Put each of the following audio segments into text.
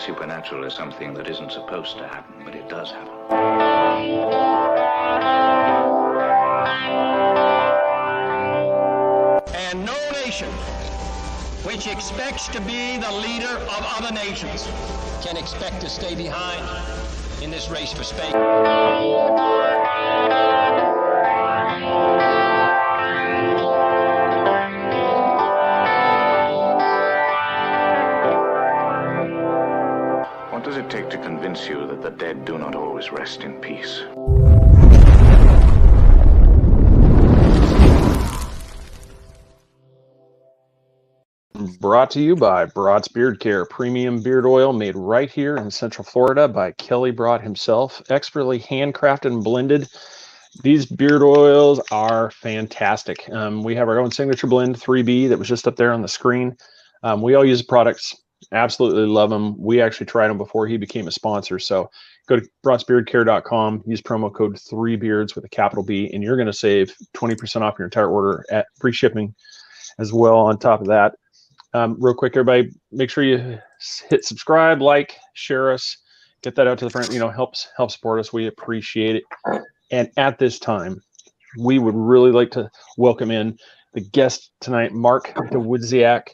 supernatural is something that isn't supposed to happen, but it does happen. And no nation which expects to be the leader of other nations can expect to stay behind in this race for space. What does it take to convince you that the dead do not always rest in peace? Brought to you by Broad's Beard Care, premium beard oil made right here in Central Florida by Kelly Broad himself, expertly handcrafted and blended. These beard oils are fantastic. We have our own signature blend, 3B, that was just up there on the screen. We all use the products, absolutely love them. We actually tried them before he became a sponsor. So go to broadsbeardcare.com, use promo code 3beards with a capital B, and you're going to save 20% off your entire order at free shipping as well on top of that. Real quick, everybody, make sure you hit subscribe, like, share us, get that out to the friend, help support us. We appreciate it. And at this time, we would really like to welcome in the guest tonight, Mark Dawidzak.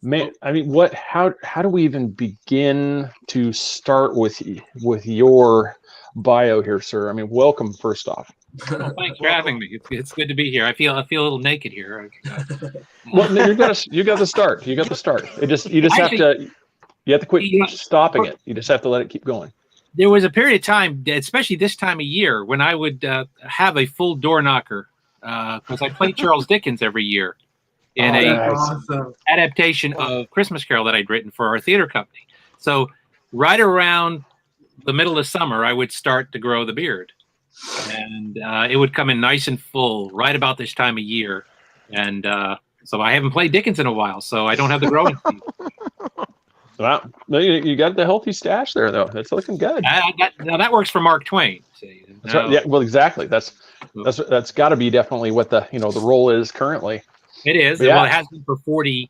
Man, I mean, how do we even begin to start with your bio here, sir? I mean, welcome first off. Well, thanks for having me. It's good to be here. I feel a little naked here. Well, you got to start. You got to start. You just have to quit stopping it. You just have to let it keep going. There was a period of time, especially this time of year, when I would have a full door knocker because I played Charles Dickens every year in adaptation of Christmas Carol that I'd written for our theater company. So right around the middle of summer, I would start to grow the beard. And it would come in nice and full right about this time of year. And so I haven't played Dickens in a while, so I don't have the growing season. Wow. You got the healthy stash there, though. That's looking good. Now that works for Mark Twain. See? Right. Yeah, well, exactly. That's got to be definitely what the role is currently. It is. Yeah. Well, it has been for 40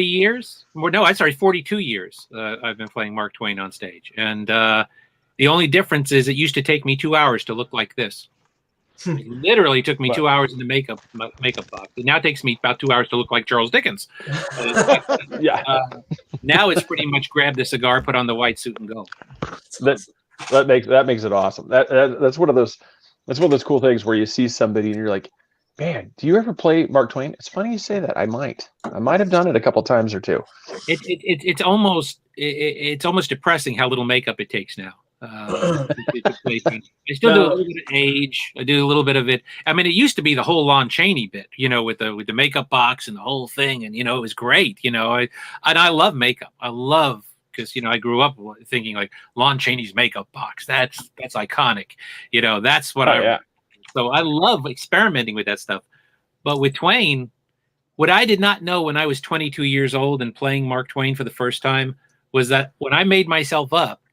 years. Well, no, I'm sorry, 42 years. I've been playing Mark Twain on stage. And the only difference is it used to take me 2 hours to look like this. It literally took me 2 hours in the makeup box. It now takes me about 2 hours to look like Charles Dickens. Yeah. Now it's pretty much grab the cigar, put on the white suit, and go. That makes it awesome. That's one of those cool things where you see somebody and you're like, man, do you ever play Mark Twain? It's funny you say that. I might have done it a couple times or two. It's almost depressing how little makeup it takes now. I still do a little bit of age. I do a little bit of it. I mean, it used to be the whole Lon Chaney bit, with the makeup box and the whole thing, and it was great. I love makeup. I love because I grew up thinking like Lon Chaney's makeup box. That's iconic. That's what So I love experimenting with that stuff. But with Twain, what I did not know when I was 22 years old and playing Mark Twain for the first time was that when I made myself up,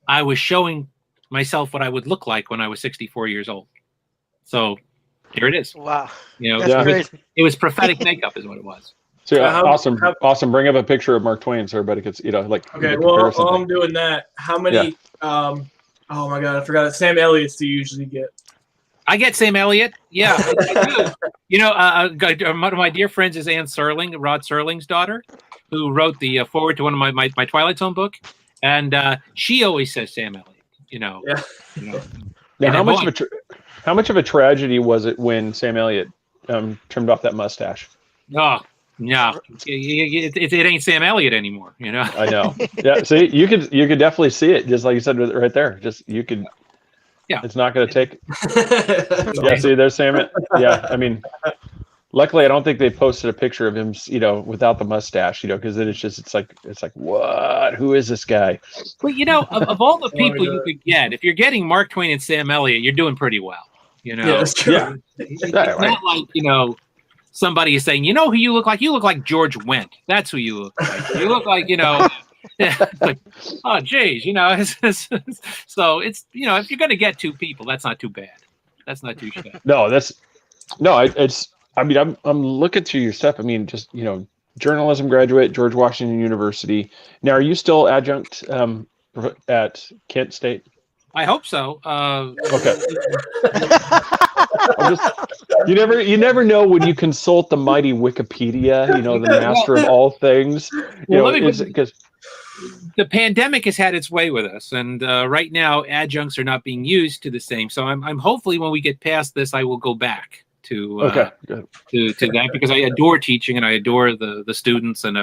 I was showing myself what I would look like when I was 64 years old. So here it is. Wow. It was prophetic makeup is what it was. So awesome. Bring up a picture of Mark Twain so everybody gets, Okay, well, while I'm doing that, how many, oh my God, I forgot it. Sam Elliott's do you usually get? I get Sam Elliot. Yeah, I do. One of my dear friends is Ann Serling, Rod Serling's daughter, who wrote the foreword to one of my Twilight Zone book. And she always says Sam Elliott, Now, how much of a tragedy was it when Sam Elliott trimmed off that mustache? Oh, no, it ain't Sam Elliott anymore. I know. Yeah. See, you could definitely see it, just like you said right there. Yeah. It's not going to take. Yeah. See, there's Sam. Yeah. I mean. Luckily, I don't think they posted a picture of him, without the mustache, because then it's like, what? Who is this guy? Well, of all the people you could get, if you're getting Mark Twain and Sam Elliott, you're doing pretty well. Yeah, that's true. Yeah. It's not like, somebody is saying, who you look like? You look like George Wendt. That's who you look like. You look like, like, oh, geez, so it's, if you're going to get two people, that's not too bad. That's not too bad. No, it's. I mean, I'm looking through your stuff. I mean, just journalism graduate, George Washington University. Now, are you still adjunct at Kent State? I hope so. Okay. You never know when you consult the mighty Wikipedia, the master of all things. Because the pandemic has had its way with us, and right now adjuncts are not being used to the same. So I'm hopefully when we get past this, I will go back to that, because I adore teaching and I adore the students, and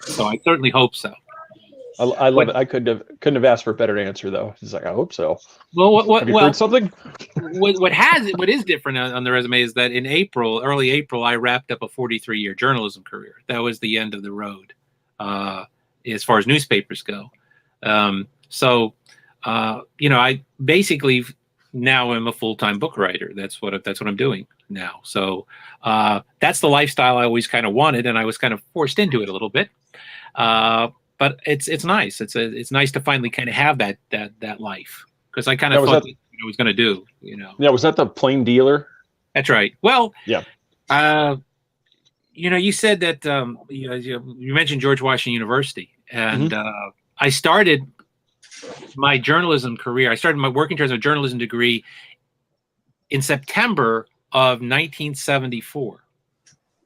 so I certainly hope so. I love it. I couldn't have asked for a better answer, though. It's like, I hope so. Well, have you heard something? What is different on the resume is that in early April, I wrapped up a 43-year journalism career. That was the end of the road, as far as newspapers go. I basically now am a full-time book writer. That's what I'm doing now. So that's the lifestyle I always kind of wanted, and I was kind of forced into it a little bit. But it's nice. It's nice to finally kind of have that life, because I kind of thought that's what I was going to do. Yeah, was that the Plain Dealer? That's right. Well, yeah. You said that you mentioned George Washington University, and I started my journalism career. I started my working towards a journalism degree in September of 1974.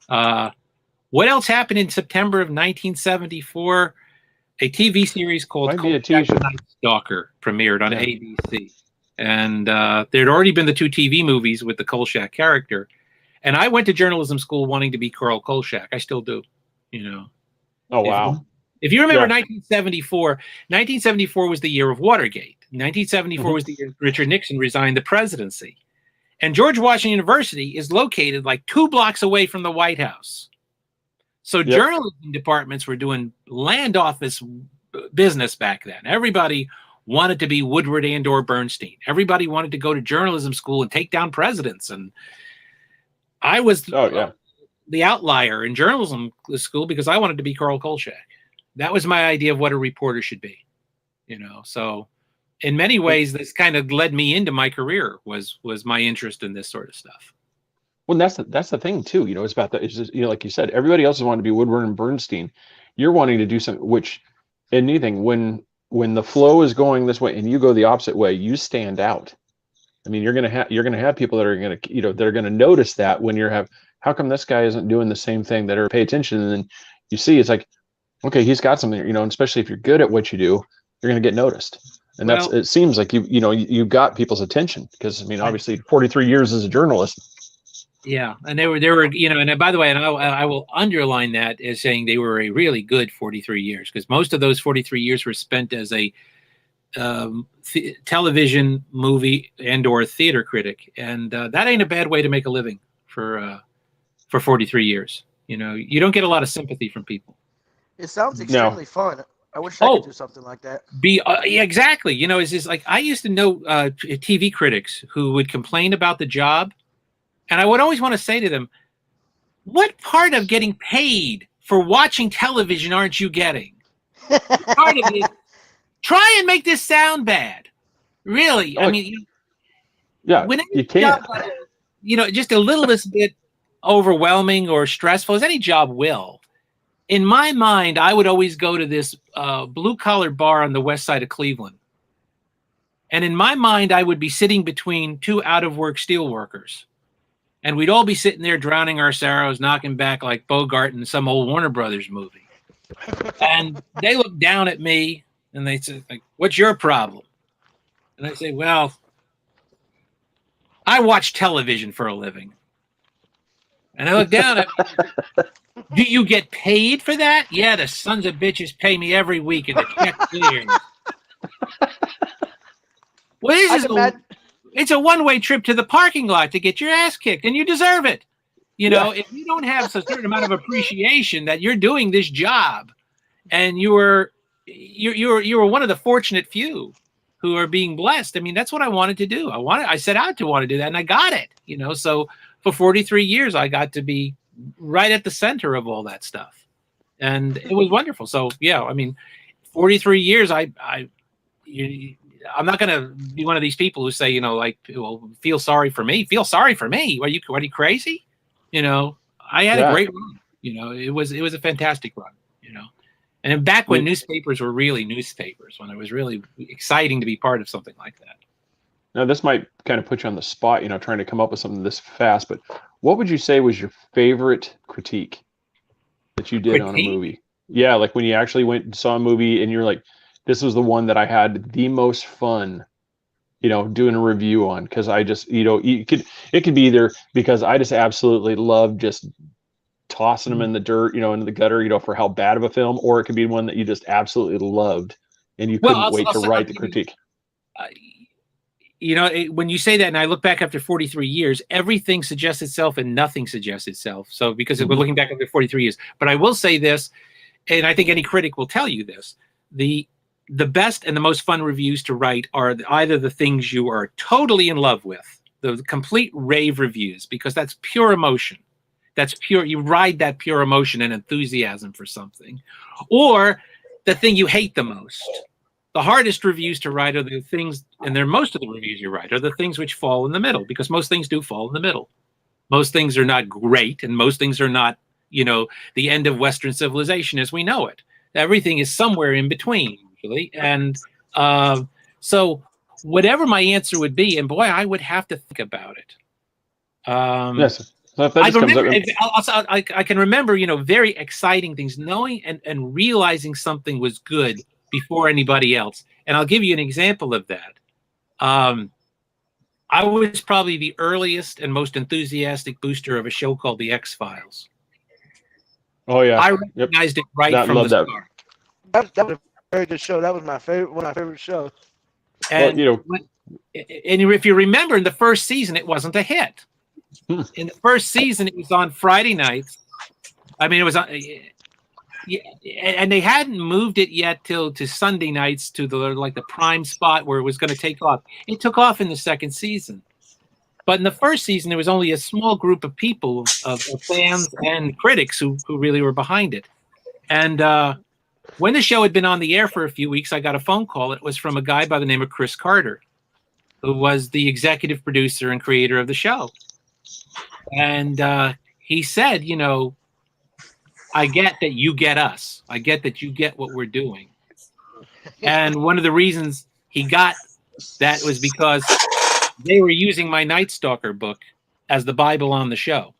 What else happened in September of 1974? A TV series called Stalker premiered on ABC. And there had already been the 2 TV movies with the Kolchak character. And I went to journalism school wanting to be Carl Kolchak. I still do, Oh, wow. If you remember 1974 was the year of Watergate. 1974 was the year Richard Nixon resigned the presidency. And George Washington University is located like 2 blocks away from the White House. So journalism departments were doing land office business back then. Everybody wanted to be Woodward and/or Bernstein. Everybody wanted to go to journalism school and take down presidents. And I was the outlier in journalism school because I wanted to be Carl Kolchak. That was my idea of what a reporter should be. So in many ways, this kind of led me into my career was my interest in this sort of stuff. Well, that's the thing too. It's about that. It's just, like you said, everybody else is wanting to be Woodward and Bernstein. You're wanting to do something which, anything when the flow is going this way and you go the opposite way, you stand out. I mean, you're gonna have people that are gonna notice that when how come this guy isn't doing the same thing, that are pay attention, and then you see it's like, okay, he's got something, and especially if you're good at what you do, you're gonna get noticed. And it seems like you got people's attention, because obviously 43 years as a journalist. Yeah, and they were, and by the way, and I will underline that as saying they were a really good 43 years, because most of those 43 years were spent as a television, movie, and/or theater critic, and that ain't a bad way to make a living for 43 years. You don't get a lot of sympathy from people. It sounds extremely fun. I wish I could do something like that. Exactly. It's just like I used to know TV critics who would complain about the job. And I would always want to say to them, what part of getting paid for watching television aren't you getting? Part of it, try and make this sound bad. Really. Oh, when you can't. Just a little bit overwhelming or stressful, as any job will. In my mind, I would always go to this blue-collar bar on the west side of Cleveland. And in my mind, I would be sitting between 2 out-of-work steelworkers. And we'd all be sitting there drowning our sorrows, knocking back like Bogart in some old Warner Brothers movie. And they look down at me and they say, like, what's your problem? And I say, well, I watch television for a living. And I look down at me. Do you get paid for that? Yeah, the sons of bitches pay me every week and the check clears. Well, it's a one-way trip to the parking lot to get your ass kicked, and you deserve it. If you don't have a certain amount of appreciation that you're doing this job, and you're one of the fortunate few who are being blessed. That's what I wanted to do. I set out to want to do that, and I got it. So for 43 years, I got to be right at the center of all that stuff, and it was wonderful. So 43 years. I'm not going to be one of these people who say, feel sorry for me. Feel sorry for me? Are you crazy? I had a great run. You know, it was a fantastic run. You know, and then back when newspapers were really newspapers, when it was really exciting to be part of something like that. Now, this might kind of put you on the spot, you know, trying to come up with something this fast, but what would you say was your favorite critique that you did on a movie? Yeah, like when you actually went and saw a movie and you're like, this was the one that I had the most fun, you know, doing a review on, because I just, you know, it could be either because I just absolutely love just tossing them in the dirt, you know, into the gutter, you know, for how bad of a film, or it could be one that you just absolutely loved and you couldn't wait to write the critique. You know, when you say that, and I look back after 43 years, everything suggests itself and nothing suggests itself. So because we're looking back after 43 years, but I will say this, and I think any critic will tell you this: the best and the most fun reviews to write are either the things you are totally in love with, the complete rave reviews, because that's pure emotion. That's pure. You ride that pure emotion and enthusiasm for something, or the thing you hate the most. The hardest reviews to write are the things, and most of the reviews you write are the things which fall in the middle, because most things do fall in the middle. Most things are not great, and most things are not, you know, the end of Western civilization as we know it. Everything is somewhere in between, usually. And so whatever my answer would be, and boy, I would have to think about it. Yes. So if that just comes up, I can remember, you know, very exciting things, knowing and realizing something was good before anybody else. And I'll give you an example of that. I was probably the earliest and most enthusiastic booster of a show called the XFiles. Oh yeah, I recognized it right from the start. That was a very good show. That was my favorite, one of my favorite shows. And, well, you know, and if you remember, in the first season, it wasn't a hit. In the first season, it was on Friday nights. I mean, it was on. Yeah, and they hadn't moved it yet to Sunday nights, to the prime spot where it was going to take off. It took off in the second season, but in the first season there was only a small group of people, of fans and critics who really were behind it. And when the show had been on the air for a few weeks, I got a phone call. It was from a guy by the name of Chris Carter, who was the executive producer and creator of the show. And he said, you know, I get that you get us. I get that you get what we're doing. And one of the reasons he got that was because they were using my Night Stalker book as the Bible on the show.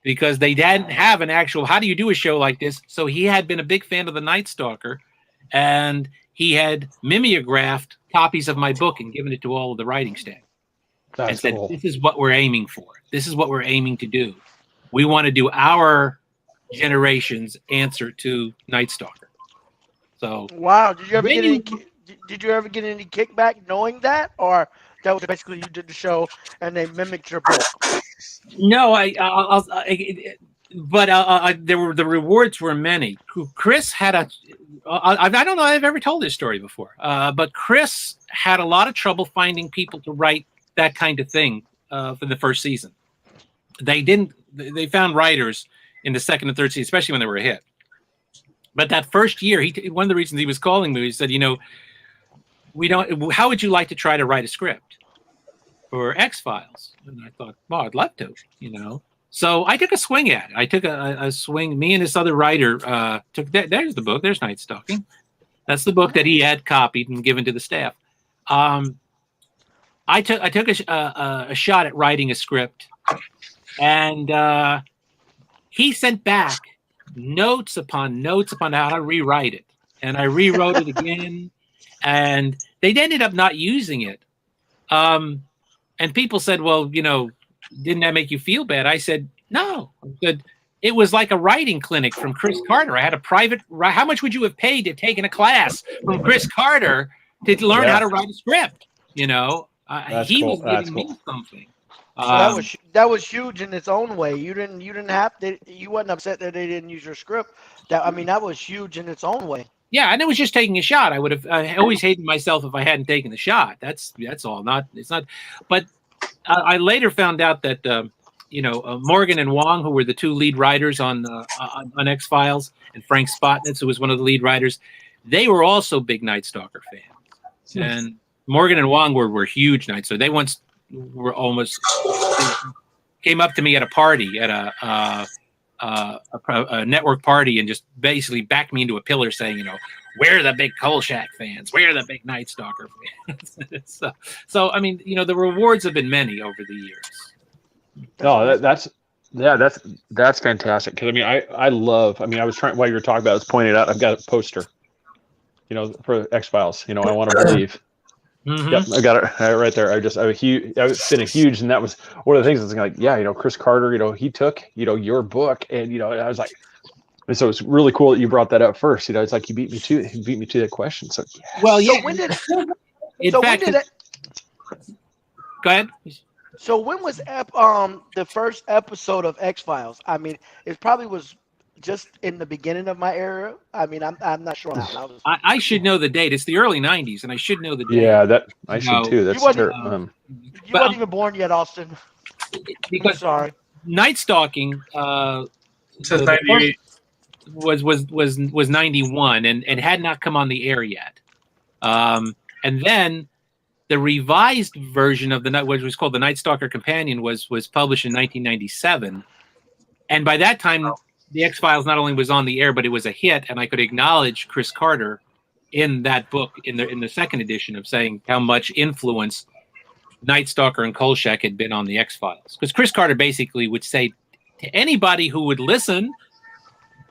Because they didn't have an actual, how do you do a show like this? So he had been a big fan of the Night Stalker, and he had mimeographed copies of my book and given it to all of the writing staff. That's and said, cool. This is what we're aiming for. This is what we're aiming to do. We want to do our generation's answer to Night Stalker. So wow, did you ever get any kickback knowing that, or that was basically you did the show and they mimicked your book? No, the rewards were many. Chris had I don't know if I've ever told this story before, but Chris had a lot of trouble finding people to write that kind of thing for the first season. They found writers in the second and third season, especially when they were a hit. But that first year, one of the reasons he was calling me, he said, you know, how would you like to try to write a script for XFiles? And I thought, well, I'd love to, you know. So I took a swing at it. I took a swing. Me and this other writer there's the book. There's Night Stalking. That's the book that he had copied and given to the staff. I took a shot at writing a script, and he sent back notes upon how to rewrite it. And I rewrote it again, and they ended up not using it. And people said, well, you know, didn't that make you feel bad? I said, no. I said, it was like a writing clinic from Chris Carter. I had a private, how much would you have paid to take in a class from Chris Carter to learn how to write a script? You know, he was giving me something. So that was huge in its own way. You wasn't upset that they didn't use your script. That was huge in its own way. Yeah, and it was just taking a shot. I always hated myself if I hadn't taken the shot. That's all. But I later found out that Morgan and Wong, who were the two lead writers on XFiles, and Frank Spotnitz, who was one of the lead writers, they were also big Night Stalker fans. And Morgan and Wong were huge Night Stalker. They once came up to me at a party at a network party and just basically backed me into a pillar saying, you know, we're the big Kolchak fans, we're the big Night Stalker fans. So I mean, you know, the rewards have been many over the years. No, that's fantastic. Because I mean, I love. I mean, I was trying while you were talking about it, I was pointing out. I've got a poster, you know, for XFiles. You know, I want to believe. Mm-hmm. Yep, I got it right there. I've been a huge, and that was one of the things that's like, yeah, you know, Chris Carter, you know, he took, you know, your book, and you know, I was like, and so it's really cool that you brought that up first. You know, it's like he beat me to that question. So yes. Well, yeah. So when did? Go ahead. So when was the first episode of XFiles? I mean, it probably was just in the beginning of my era. I mean, I'm not sure. I should know the date. It's the early '90s, and I should know the date. Yeah, that I should too. That's true. You weren't even born yet, Austin. Because sorry. Night Stalking Says 98. was 91 and had not come on the air yet. And then the revised version of what was called the Night Stalker Companion was published in 1997. And by that time, the X-Files not only was on the air, but it was a hit, and I could acknowledge Chris Carter in that book in the second edition of saying how much influence Night Stalker and Kolchak had been on the X-Files. Because Chris Carter basically would say to anybody who would listen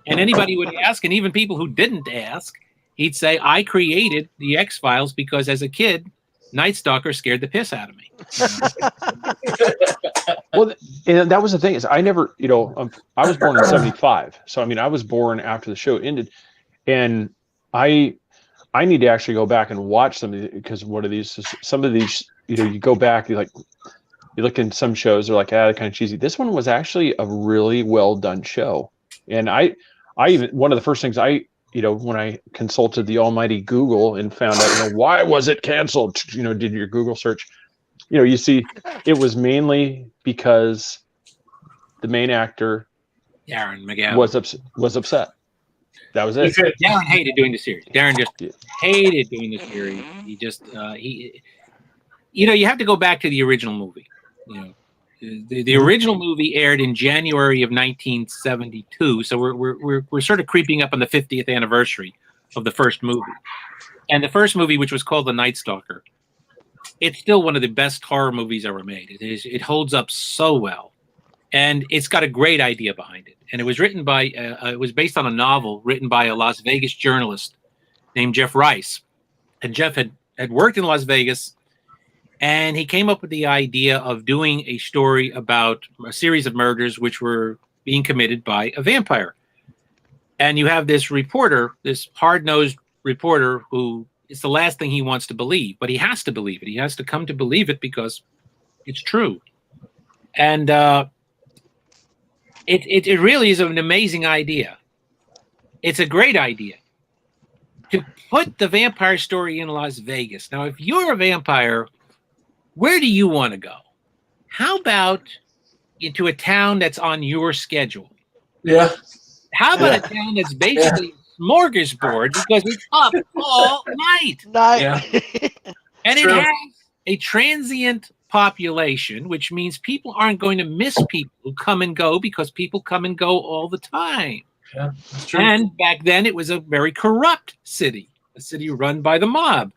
and anybody would ask, and even people who didn't ask, he'd say, I created the X-Files because as a kid, Night Stalker scared the piss out of me. Well, and that was the thing is I never, you know, I was born in 75. So, I mean, I was born after the show ended, and I need to actually go back and watch some of because some of these, you know, you go back, you look in some shows, they're like, they're kind of cheesy. This one was actually a really well done show. And I even, one of the first things you know, when I consulted the almighty Google and found out, you know, why was it canceled? You know, did your Google search, you know, you see it was mainly because the main actor, Darren McGavin, was upset. That was it. Darren hated doing the series. Darren just hated doing the series. He just, you know, you have to go back to the original movie. You know, the original movie aired in January of 1972, so we're sort of creeping up on the 50th anniversary of the first movie. And the first movie, which was called The Night Stalker, it's still one of the best horror movies ever made. It holds up so well, and it's got a great idea behind it. And it was written by it was based on a novel written by a Las Vegas journalist named Jeff Rice, and Jeff had worked in Las Vegas. And he came up with the idea of doing a story about a series of murders which were being committed by a vampire. And you have this reporter, this hard-nosed reporter, who is the last thing he wants to believe, but he has to believe it. He has to come to believe it because it's true. And it really is an amazing idea. It's a great idea to put the vampire story in Las Vegas. Now, if you're a vampire, where do you want to go? How about into a town that's on your schedule? Yeah. How about a town that's basically a smorgasbord because it's up all night? Yeah. And it has a transient population, which means people aren't going to miss people who come and go because people come and go all the time. Yeah, that's true. And back then it was a very corrupt city, a city run by the mob.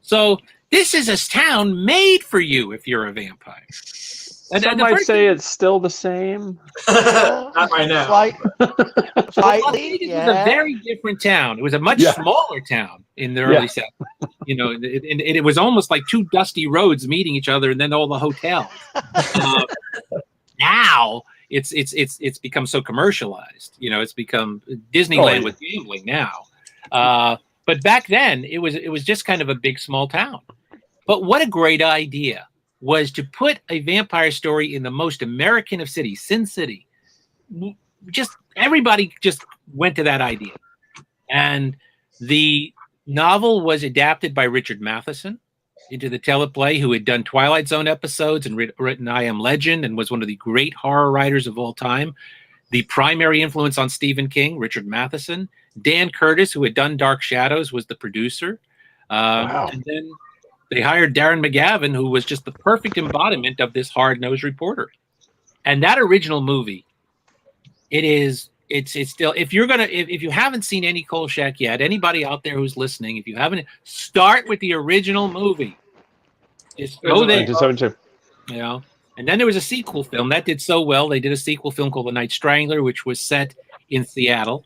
So this is a town made for you if you're a vampire. And some might say it's still the same. Not right now. Slightly, it was a very different town. It was a much smaller town in the early 70s. You know, and it was almost like two dusty roads meeting each other, and then all the hotels. Now it's become so commercialized. You know, it's become Disneyland with gambling now. But back then, it was just kind of a big small town. But what a great idea was to put a vampire story in the most American of cities, Sin City. Just everybody just went to that idea. And the novel was adapted by Richard Matheson into the teleplay, who had done Twilight Zone episodes and written I Am Legend and was one of the great horror writers of all time. The primary influence on Stephen King, Richard Matheson. Dan Curtis, who had done Dark Shadows, was the producer. And then they hired Darren McGavin, who was just the perfect embodiment of this hard-nosed reporter. And that original movie It is. It's still. If you haven't seen any Kolchak yet, anybody out there who's listening, if you haven't, start with the original movie. Just go there. 1972. You know, and then there was a sequel film that did so well. They did a sequel film called The Night Strangler, which was set in Seattle.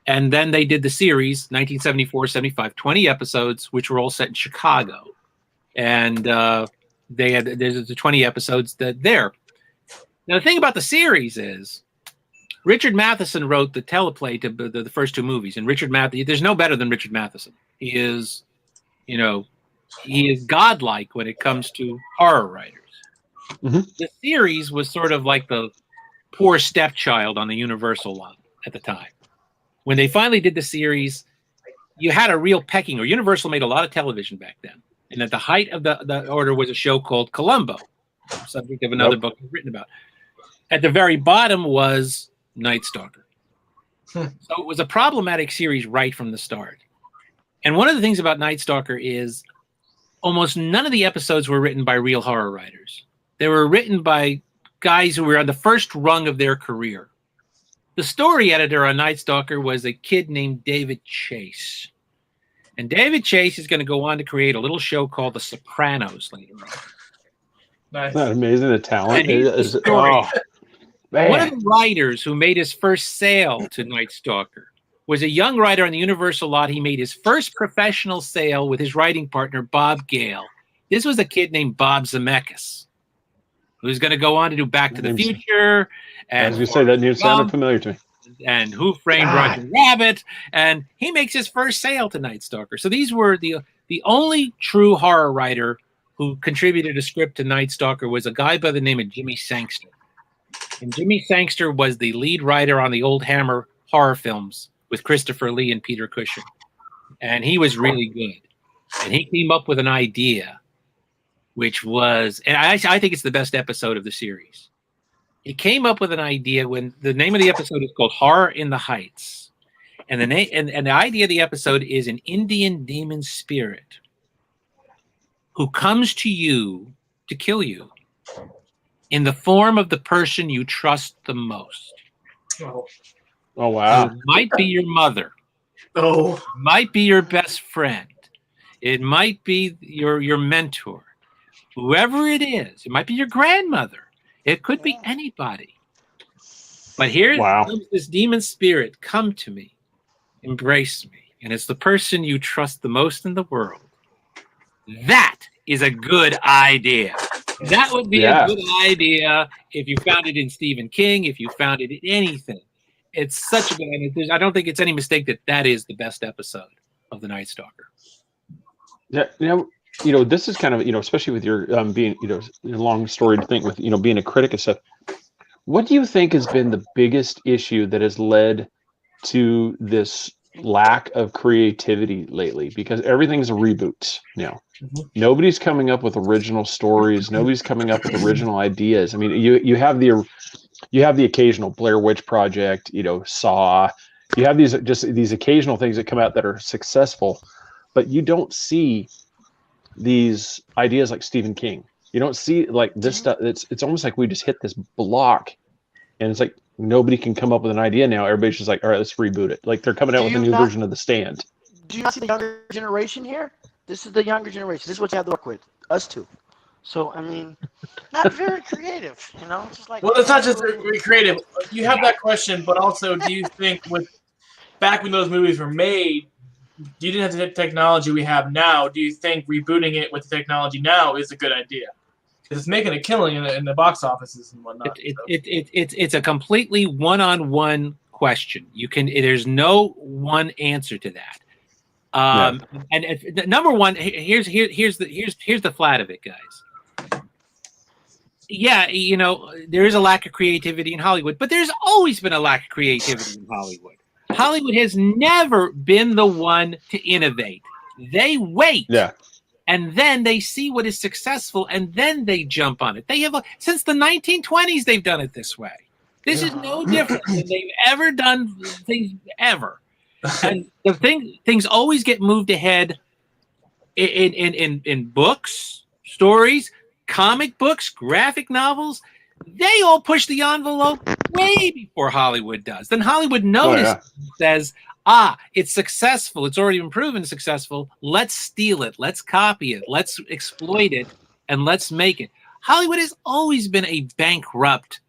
And then they did the series, 1974, 75, 20 episodes, which were all set in Chicago. And there's the 20 episodes that there. Now, the thing about the series is Richard Matheson wrote the teleplay to the first two movies. And there's no better than Richard Matheson. He is godlike when it comes to horror writers. Mm-hmm. The series was sort of like the poor stepchild on the Universal line at the time. When they finally did the series, you had a real pecking order. Universal made a lot of television back then. And at the height of the order was a show called Columbo, subject of another book written about. At the very bottom was Night Stalker. So it was a problematic series right from the start. And one of the things about Night Stalker is almost none of the episodes were written by real horror writers. They were written by guys who were on the first rung of their career. The story editor on Night Stalker was a kid named David Chase. And David Chase is going to go on to create a little show called The Sopranos later on. Nice. Isn't that amazing? The talent. And here's the story. Oh, man. One of the writers who made his first sale to Night Stalker was a young writer on the Universal lot. He made his first professional sale with his writing partner, Bob Gale. This was a kid named Bob Zemeckis, who's going to go on to do Back to the Future. And as you say, that name sounded familiar to me. And Who Framed Roger Rabbit. And he makes his first sale to Night Stalker. So these were the only true horror writer who contributed a script to Night Stalker was a guy by the name of Jimmy Sangster. And Jimmy Sangster was the lead writer on the old Hammer horror films with Christopher Lee and Peter Cushing. And he was really good. And he came up with an idea, which was, and I think it's the best episode of the series. He came up with an idea when the name of the episode is called Horror in the Heights. And the idea of the episode is an Indian demon spirit who comes to you to kill you in the form of the person you trust the most. Oh, wow. It might be your mother. Oh. It might be your best friend. It might be your mentor. Whoever it is. It might be your grandmother. It could be anybody. But here comes this demon spirit. Come to me. Embrace me. And it's the person you trust the most in the world. That is a good idea. That would be a good idea if you found it in Stephen King, if you found it in anything. It's such a good idea. I don't think it's any mistake that is the best episode of The Night Stalker. Yeah, this is kind of, especially with your being, a long story to think with, being a critic and stuff. What do you think has been the biggest issue that has led to this lack of creativity lately? Because everything's a reboot now. Mm-hmm. Nobody's coming up with original stories. Nobody's coming up with original ideas. I mean, you have the occasional Blair Witch Project, Saw. You have these occasional things that come out that are successful, but you don't see these ideas like Stephen King. You don't see like this stuff. It's almost like we just hit this block, and it's like nobody can come up with an idea now. Everybody's just like, all right, let's reboot it. Like they're coming out with a new version of The Stand. Do you not see the younger generation here? This is the younger generation. This is what you have to work with. Us too. So, I mean, not very creative, Just like, well, it's not just creative. You have that question, but also, do you think back when those movies were made, you didn't have the technology we have now. Do you think rebooting it with the technology now is a good idea? Because it's making a killing in the box offices and whatnot. It's a completely one-on-one question. There's no one answer to that. And number one, here's the flat of it, guys. Yeah, there is a lack of creativity in Hollywood, but there's always been a lack of creativity in Hollywood. Hollywood has never been the one to innovate. They wait. Yeah. And then they see what is successful, and then they jump on it. They have since the 1920s, they've done it this way. This is no different than they've ever done things ever. And the things always get moved ahead in books, stories, comic books, graphic novels. They all push the envelope way before Hollywood does. Then Hollywood Oh, notices yeah. and says, it's successful. It's already been proven successful. Let's steal it. Let's copy it. Let's exploit it, and let's make it. Hollywood has always been a bankrupt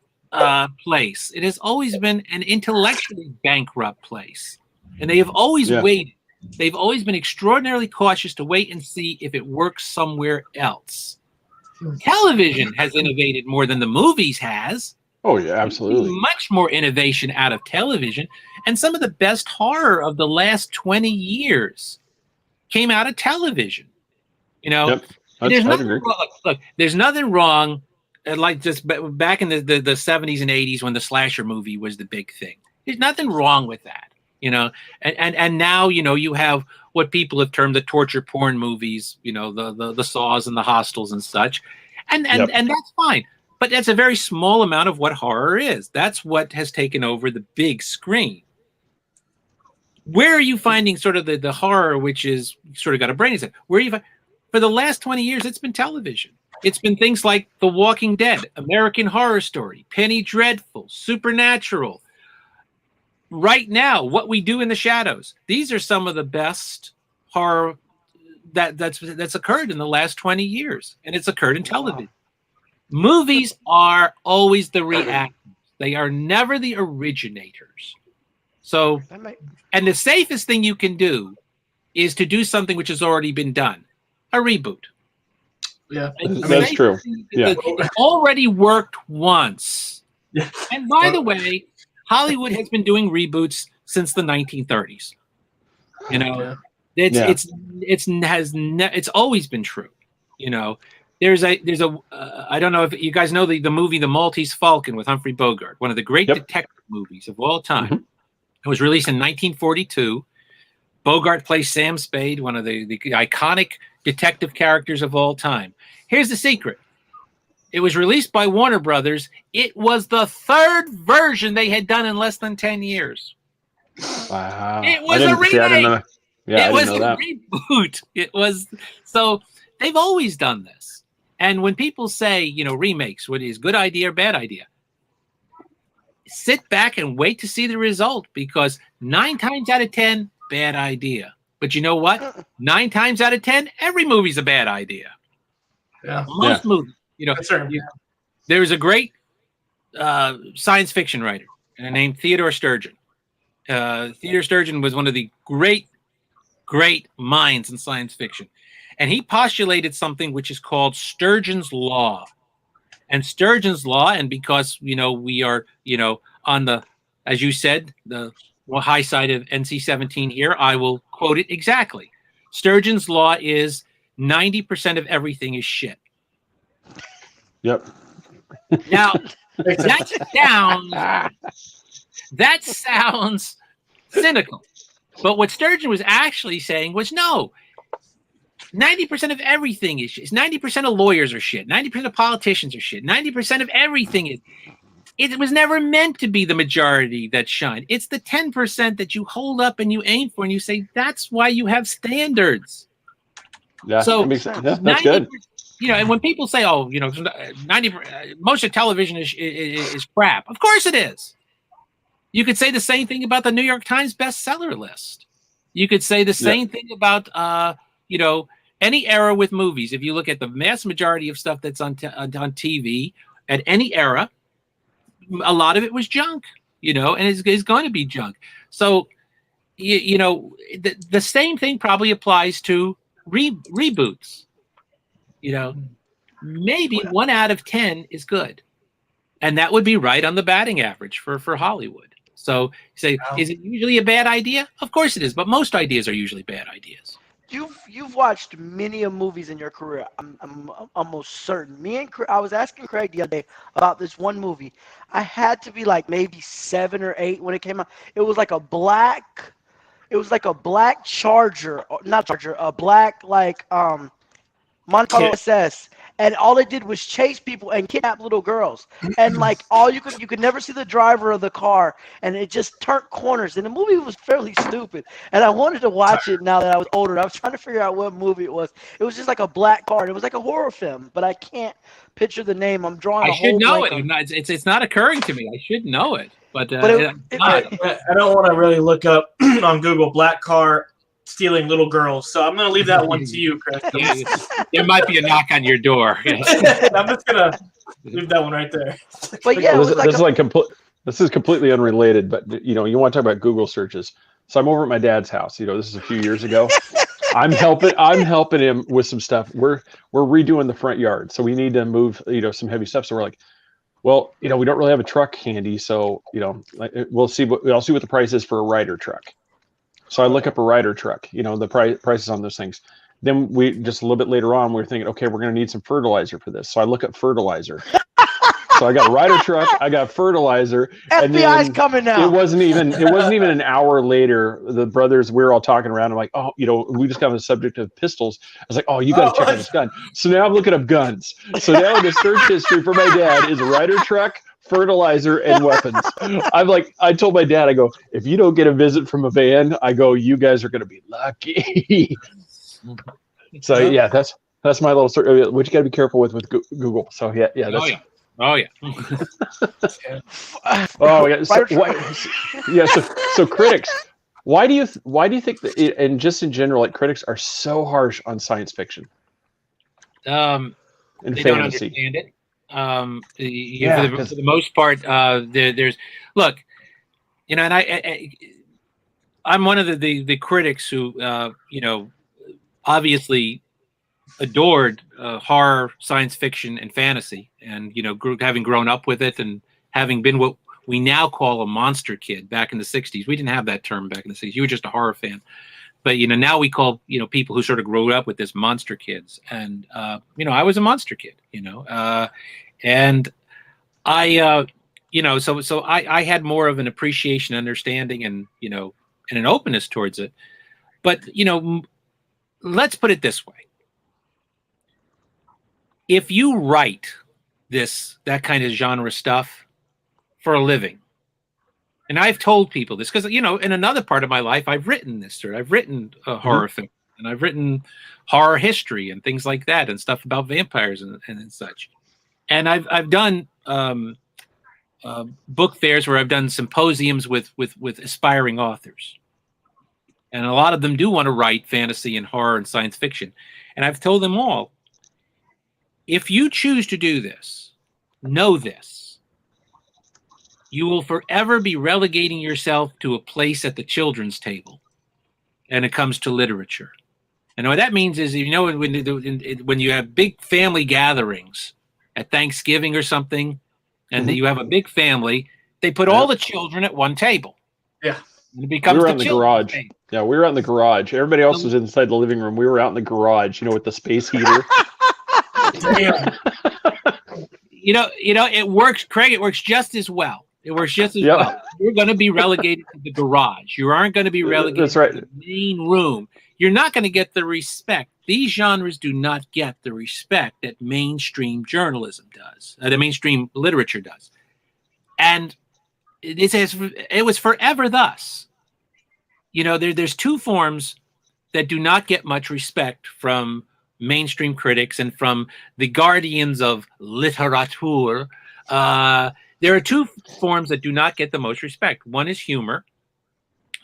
place. It has always been an intellectually bankrupt place. And they have always waited. They've always been extraordinarily cautious to wait and see if it works somewhere else. Television has innovated more than the movies has. Oh, yeah, absolutely. Much more innovation out of television. And some of the best horror of the last 20 years came out of television. You know, Yep. there's nothing wrong. Look, there's nothing wrong. Like just back in the 70s and 80s when the slasher movie was the big thing. There's nothing wrong with that. You know, and now, you know, you have what people have termed the torture porn movies, you know, the Saws and the Hostels and such. And that's fine. But that's a very small amount of what horror is. That's what has taken over the big screen. Where are you finding sort of the horror, which is sort of got a brain? Where are you for the last 20 years, it's been television. It's been things like The Walking Dead, American Horror Story, Penny Dreadful, Supernatural. Right now, What We Do in the Shadows. These are some of the best horror that's occurred in the last 20 years, and it's occurred in television. Movies are always the reactors. They are never the originators. So, and the safest thing you can do is to do something which has already been done, a reboot. Yeah, that's true. Yeah, it already worked once. Yeah. And by the way, Hollywood has been doing reboots since the 1930s. You know, it's always been true. You know, there's a I don't know if you guys know the movie The Maltese Falcon with Humphrey Bogart, one of the great detective movies of all time. Mm-hmm. It was released in 1942. Bogart plays Sam Spade, one of the iconic detective characters of all time. Here's the secret. It was released by Warner Brothers. It was the third version they had done in less than 10 years. Wow. It was a remake. It was a that. reboot. It was, so they've always done this. And when people say, you know, remakes, what is good idea or bad idea? Sit back and wait to see the result, because 9 times out of 10, bad idea. But you know what? 9 times out of 10, every movie's a bad idea. Yeah. Most movies. You know, there was a great science fiction writer named Theodore Sturgeon. Theodore Sturgeon was one of the great minds in science fiction. And he postulated something which is called Sturgeon's Law. And Sturgeon's Law, and because, you know, we are, you know, on the, as you said, the high side of NC-17 here, I will quote it exactly. Sturgeon's Law is 90% of everything is shit. Yep. Now, that sounds cynical. But what Sturgeon was actually saying was, no, 90% of everything is shit. 90% of lawyers are shit. 90% of politicians are shit. 90% of everything is. It was never meant to be the majority that shine. It's the 10% that you hold up and you aim for, and you say, that's why you have standards. Yeah, so that makes sense. Yeah, that's good. You know, and when people say, "Oh, you know, 90 most of television is crap," of course it is. You could say the same thing about the New York Times bestseller list. You could say the same thing about, you know, any era with movies. If you look at the vast majority of stuff that's on TV at any era, a lot of it was junk. You know, and it's going to be junk. So, you know, the same thing probably applies to reboots. You know, maybe 1 out of 10 is good. And that would be right on the batting average for Hollywood. So you say, is it usually a bad idea? Of course it is, but most ideas are usually bad ideas. You've watched many of movies in your career. I'm almost certain. I was asking Craig the other day about this one movie. I had to be like maybe 7 or 8 when it came out. It was like a black Charger, not Charger, a black like Monte Carlo SS, and all it did was chase people and kidnap little girls. And like all you could never see the driver of the car, and it just turned corners. And the movie was fairly stupid. And I wanted to watch it now that I was older. I was trying to figure out what movie it was. It was just like a black car. It was like a horror film, but I can't picture the name. I'm drawing. I should know it. It's not occurring to me. I should know it, but I don't want to really look up on Google black car stealing little girls, so I'm going to leave that one to you, Chris. Yeah, there might be a knock on your door. I'm just going to leave that one right there. But yeah, this is completely unrelated, but you want to talk about Google searches. So I'm over at my dad's house. This is a few years ago. I'm helping him with some stuff. We're redoing the front yard, so we need to move some heavy stuff. So we're like, well, we don't really have a truck handy, so I'll see what the price is for a Ryder truck. So I look up a Ryder truck, the prices on those things. Then we just a little bit later on, we're thinking, okay, we're going to need some fertilizer for this. So I look up fertilizer. So I got a Ryder truck, I got fertilizer. FBI's coming now. It wasn't even an hour later. The brothers, we were all talking around. I'm like, oh, we just got on the subject of pistols. I was like, oh, you got to check out this gun. So now I'm looking up guns. So now the search history for my dad is a Ryder truck, fertilizer, and weapons. I told my dad, I go, if you don't get a visit from a van, I go, you guys are going to be lucky. So yeah, that's my little search. What you got to be careful with Google. So yeah, that's. Oh yeah. Oh yeah. So critics, why do you think that, and just in general, like critics are so harsh on science fiction? And fantasy. Don't understand it. For the most part, there's look, and I'm one of the critics who obviously adored horror, science fiction, and fantasy, and having grown up with it and having been what we now call a monster kid. Back in the 60s, we didn't have that term back in the 60s. You were just a horror fan, but now we call people who sort of grew up with this monster kids. And I was a monster kid, and I so I had more of an appreciation, understanding, and and an openness towards it. But let's put it this way. If you write that kind of genre stuff for a living, and I've told people this because, in another part of my life, I've written this, or I've written a horror film, and I've written horror history and things like that, and stuff about vampires and such. And I've done book fairs where I've done symposiums with aspiring authors. And a lot of them do want to write fantasy and horror and science fiction. And I've told them all, if you choose to do this, know this. You will forever be relegating yourself to a place at the children's table when it comes to literature. And what that means is, when you have big family gatherings at Thanksgiving or something, and you have a big family, they put all the children at one table. Yeah. And it becomes we were out in the garage. Table. Yeah, we were out in the garage. Everybody else was inside the living room. We were out in the garage, with the space heater. Yeah. It works, Craig. It works just as well. It works just as well. You're going to be relegated to the garage. You aren't going to be relegated to the main room. You're not going to get the respect. These genres do not get the respect that mainstream journalism does, the mainstream literature does. And it was forever thus. There's two forms that do not get much respect from mainstream critics and from the guardians of literature. There are two forms that do not get the most respect. One is humor,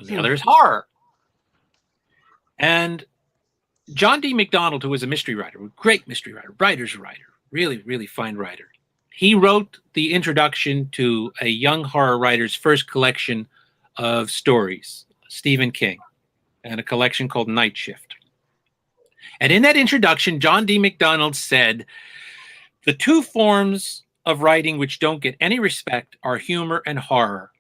the other is horror. And John D. MacDonald, who was a mystery writer, a great mystery writer, writer's writer, really, really fine writer, he wrote the introduction to a young horror writer's first collection of stories, Stephen King, and a collection called Night Shift. And in that introduction, John D. MacDonald said, the two forms of writing which don't get any respect are humor and horror.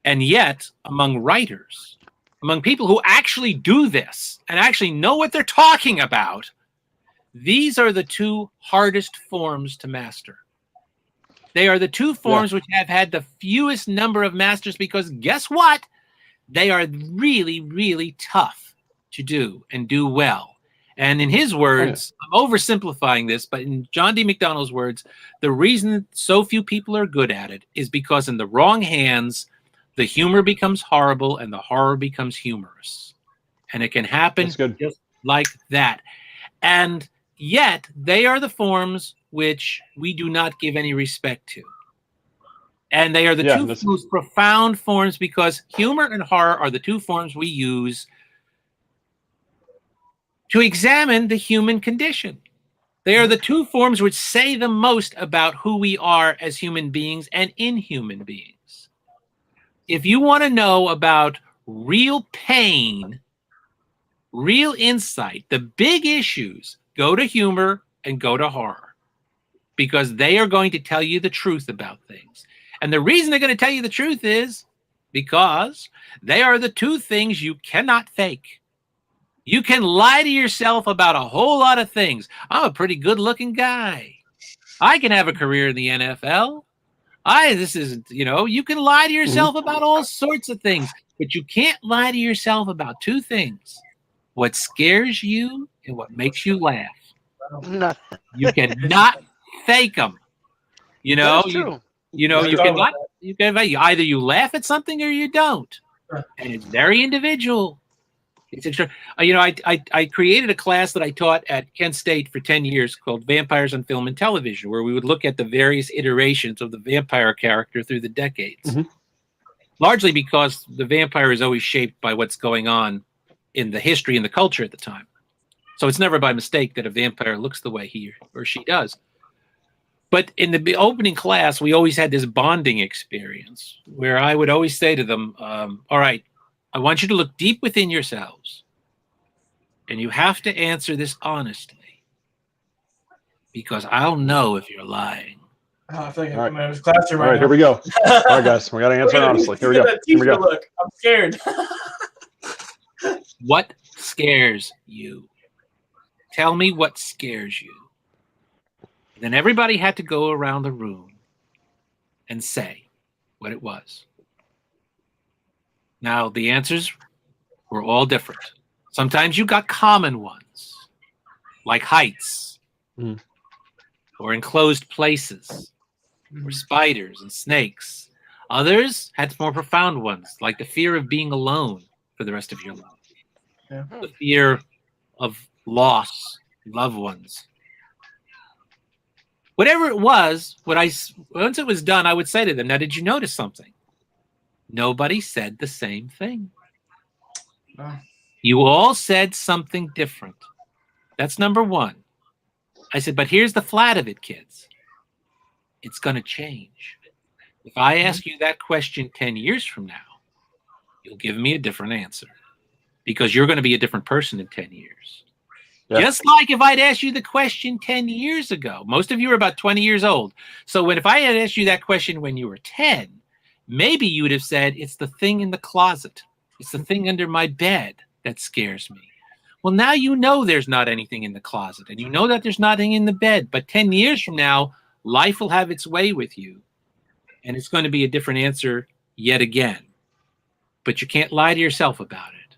And yet, among writers, among people who actually do this and actually know what they're talking about, these are the two hardest forms to master. They are the two forms which have had the fewest number of masters because guess what? They are really, really tough to do and do well. And in his words, I'm oversimplifying this, but in John D. McDonald's words, the reason so few people are good at it is because in the wrong hands, the humor becomes horrible and the horror becomes humorous. And it can happen just like that. And yet, they are the forms which we do not give any respect to. And they are the two most profound forms because humor and horror are the two forms we use to examine the human condition. They are the two forms which say the most about who we are as human beings and inhuman beings. If you want to know about real pain, real insight, the big issues, go to humor and go to horror because they are going to tell you the truth about things. And the reason they're going to tell you the truth is because they are the two things you cannot fake. You can lie to yourself about a whole lot of things. I'm a pretty good-looking guy. I can have a career in the NFL. You can lie to yourself about all sorts of things, but you can't lie to yourself about two things: what scares you and what makes you laugh. You cannot fake them. That's true. You can either you laugh at something or you don't, and it's very individual. It's extra. I created a class that I taught at Kent State for 10 years called Vampires on Film and Television, where we would look at the various iterations of the vampire character through the decades. Largely because the vampire is always shaped by what's going on in the history and the culture at the time. So it's never by mistake that a vampire looks the way he or she does. But in the opening class, we always had this bonding experience where I would always say to them, all right, I want you to look deep within yourselves, and you have to answer this honestly, because I'll know if you're lying. Oh, I feel like I'm in his classroom right now. Here we go. All right, guys, we got to answer honestly. Here we go. Here we go. Look, I'm scared. What scares you? Tell me what scares you. And then everybody had to go around the room and say what it was. Now, the answers were all different. Sometimes you got common ones, like heights, or enclosed places, or spiders and snakes. Others had more profound ones, like the fear of being alone for the rest of your life, the fear of loss, loved ones. Whatever it was, once it was done, I would say to them, now, did you notice something? Nobody said the same thing. You all said something different. That's number one. I said, but here's the flat of it, kids. It's going to change. If I ask you that question 10 years from now, you'll give me a different answer because you're going to be a different person in 10 years. Yeah. Just like if I'd asked you the question 10 years ago. Most of you are about 20 years old. So if I had asked you that question when you were 10, maybe you would have said, it's the thing in the closet. It's the thing under my bed that scares me. Well, now you know there's not anything in the closet, and you know that there's nothing in the bed. But 10 years from now, life will have its way with you, and it's going to be a different answer yet again. But you can't lie to yourself about it.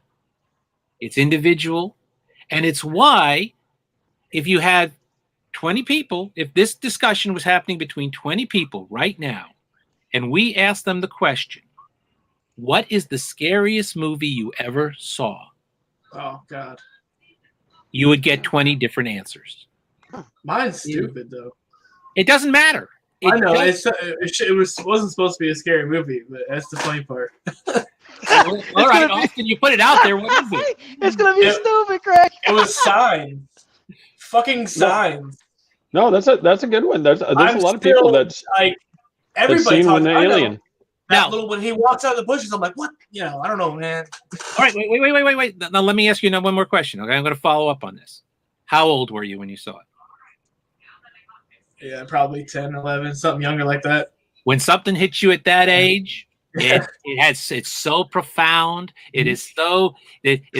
It's individual, and it's why if you had 20 people, if this discussion was happening between 20 people right now, and we asked them the question, what is the scariest movie you ever saw? Oh, God. You would get 20 different answers. Mine's stupid, though. It doesn't matter. I know. It wasn't supposed to be a scary movie, but that's the funny part. All right, Austin, you put it out there. What is it? It's going to be stupid, Craig. It was Signs. Fucking Signs. No, that's a good one. There's a lot of people that's like everybody seen the alien. When he walks out of the bushes, I'm like, what? I don't know, man. All right, wait. Now let me ask you one more question. Okay, I'm going to follow up on this. How old were you when you saw it? Yeah, probably 10, 11, something younger like that. When something hits you at that age, it's so profound. It is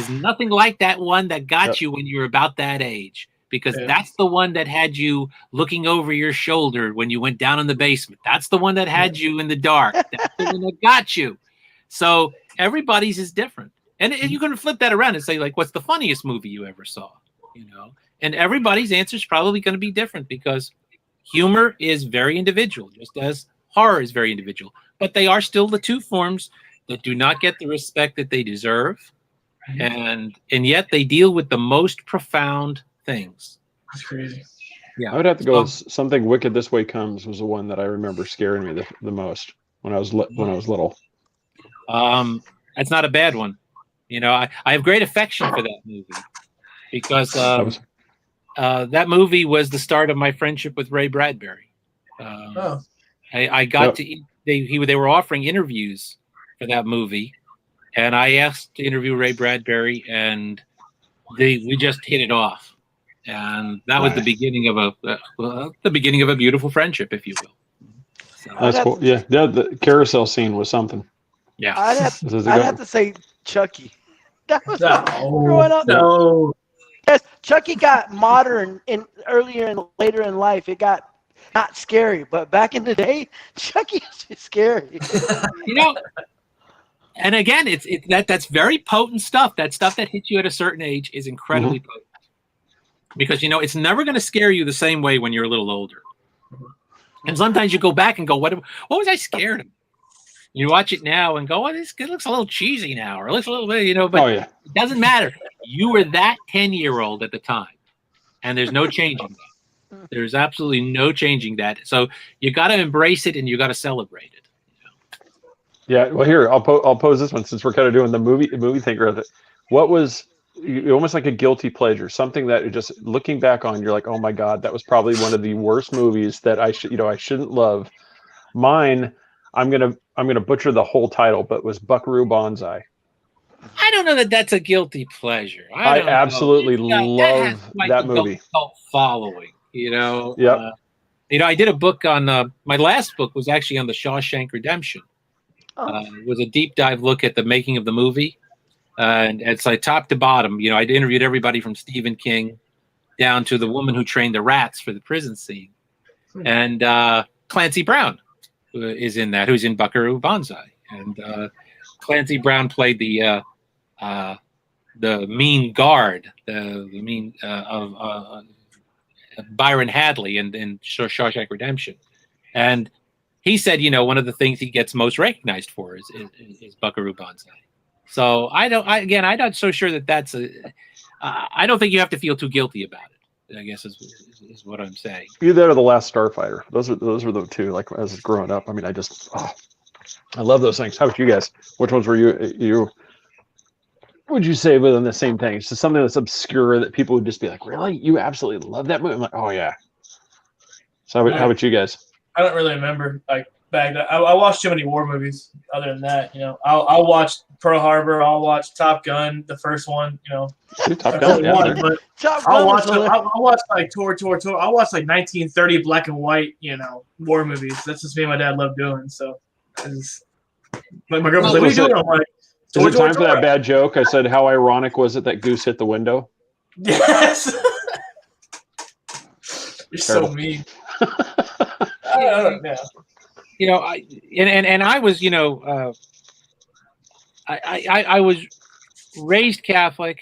nothing like that one that got you when you were about that age. Because that's the one that had you looking over your shoulder when you went down in the basement. That's the one that had you in the dark. That's the one that got you. So everybody's is different. And you're going to flip that around and say, like, what's the funniest movie you ever saw? You know, and everybody's answer is probably going to be different because humor is very individual, just as horror is very individual. But they are still the two forms that do not get the respect that they deserve, and yet they deal with the most profound things. That's crazy. Yeah, I would have to go with Something Wicked This Way Comes was the one that I remember scaring me the most when I was little. That's not a bad one. You know, I have great affection for that movie because that movie was the start of my friendship with Ray Bradbury. I got to they were offering interviews for that movie, and I asked to interview Ray Bradbury, and we just hit it off, and that was the beginning of a beautiful friendship, if you will. So, that's cool. Yeah, the carousel scene was something. Yeah, I'd have to say Chucky. That was growing up. No. Yes, Chucky got modern earlier and later in life. It got not scary, but back in the day, Chucky was scary. You know, and again, that's very potent stuff. That stuff that hits you at a certain age is incredibly potent because it's never going to scare you the same way when you're a little older. And sometimes you go back and go, what was I scared of? You watch it now and go, this looks a little cheesy now, or it looks a little bit, but it doesn't matter. You were that 10-year-old at the time, and there's no changing that. There's absolutely no changing that. So you got to embrace it and you got to celebrate it. Yeah, well, here I'll pose this one since we're kind of doing the movie thinker of it. What was almost like a guilty pleasure, something that just looking back on, you're like, oh my God, that was probably one of the worst movies that I shouldn't love. Mine, I'm gonna butcher the whole title, but was Buckaroo Banzai. I don't know that that's a guilty pleasure. I absolutely love that movie. Cult following, Yep. I did a book on my last book was actually on the Shawshank Redemption. It was a deep dive look at the making of the movie, and it's like top to bottom. I interviewed everybody from Stephen King down to the woman who trained the rats for the prison scene, and Clancy Brown is in that, who's in Buckaroo Banzai, and Clancy Brown played the mean guard, the mean of Byron Hadley in Shawshank Redemption, and he said, one of the things he gets most recognized for is Buckaroo Banzai. So I'm not so sure that that's I don't think you have to feel too guilty about it, I guess is what I'm saying. Either that or The Last Starfighter. Those were the two. Like as growing up, I mean, I love those things. How about you guys? Which ones were you? Would you say within the same thing? It's just something that's obscure that people would just be like, really? You absolutely love that movie? I'm like, oh yeah. So how about you guys? I don't really remember back then. I watched too many war movies. Other than that, I'll watch Pearl Harbor. I'll watch Top Gun, the first one. Top Gun, I'll watch like Tour. I'll watch like 1930 black and white, war movies. That's just me and my dad love doing. So, like my girlfriend's like, "What are you doing?" I'm like, "Is it time for that bad joke?" I said, "How ironic was it that Goose hit the window?" Yes. You're so mean. I was, I was raised Catholic.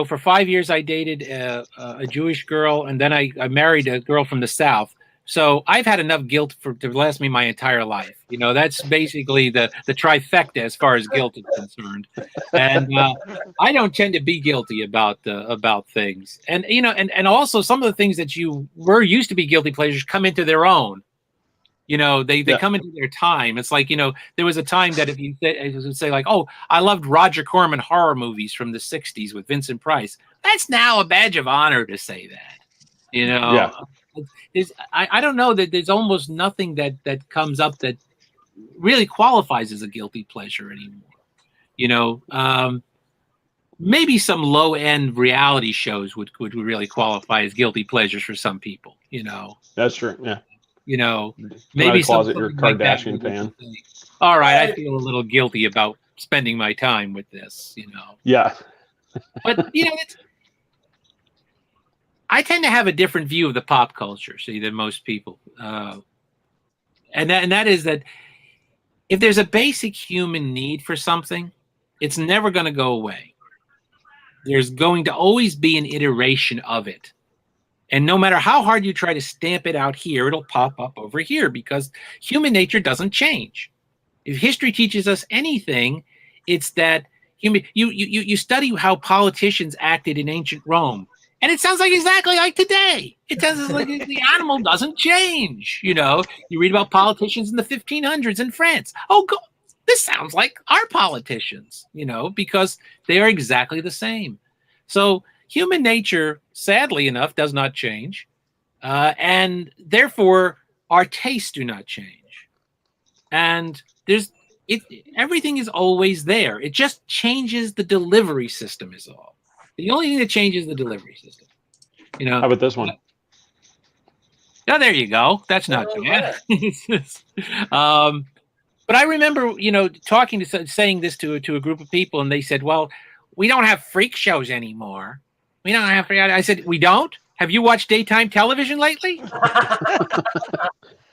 For 5 years I dated a Jewish girl, and then I married a girl from the South. So I've had enough guilt to last me my entire life. That's basically the trifecta as far as guilt is concerned. And I don't tend to be guilty about things. And and also some of the things that were used to be guilty pleasures come into their own. They come into their time. It's like, there was a time that if you say like, oh, I loved Roger Corman horror movies from the 60s with Vincent Price. That's now a badge of honor to say that, Yeah. I don't know that there's almost nothing that comes up that really qualifies as a guilty pleasure anymore. Maybe some low end reality shows would really qualify as guilty pleasures for some people. That's true. Yeah. Maybe closet you're a Kardashian fan. All right, I feel a little guilty about spending my time with this. Yeah. But I tend to have a different view of the pop culture, than most people, and that is that if there's a basic human need for something, it's never going to go away. There's going to always be an iteration of it. And no matter how hard you try to stamp it out here, it'll pop up over here because human nature doesn't change. If history teaches us anything, it's that you study how politicians acted in ancient Rome, and it sounds like exactly like today. It sounds like the animal doesn't change. You read about politicians in the 1500s in France. Oh, this sounds like our politicians, because they are exactly the same. So human nature, sadly enough, does not change. And therefore, our tastes do not change. And everything is always there. It just changes the delivery system is all. The only thing that changes the delivery system. How about this one? Oh, there you go. That's not bad. But I remember, saying this to a group of people, and they said, "Well, we don't have freak shows anymore. We don't have." I said, "We don't? Have you watched daytime television lately?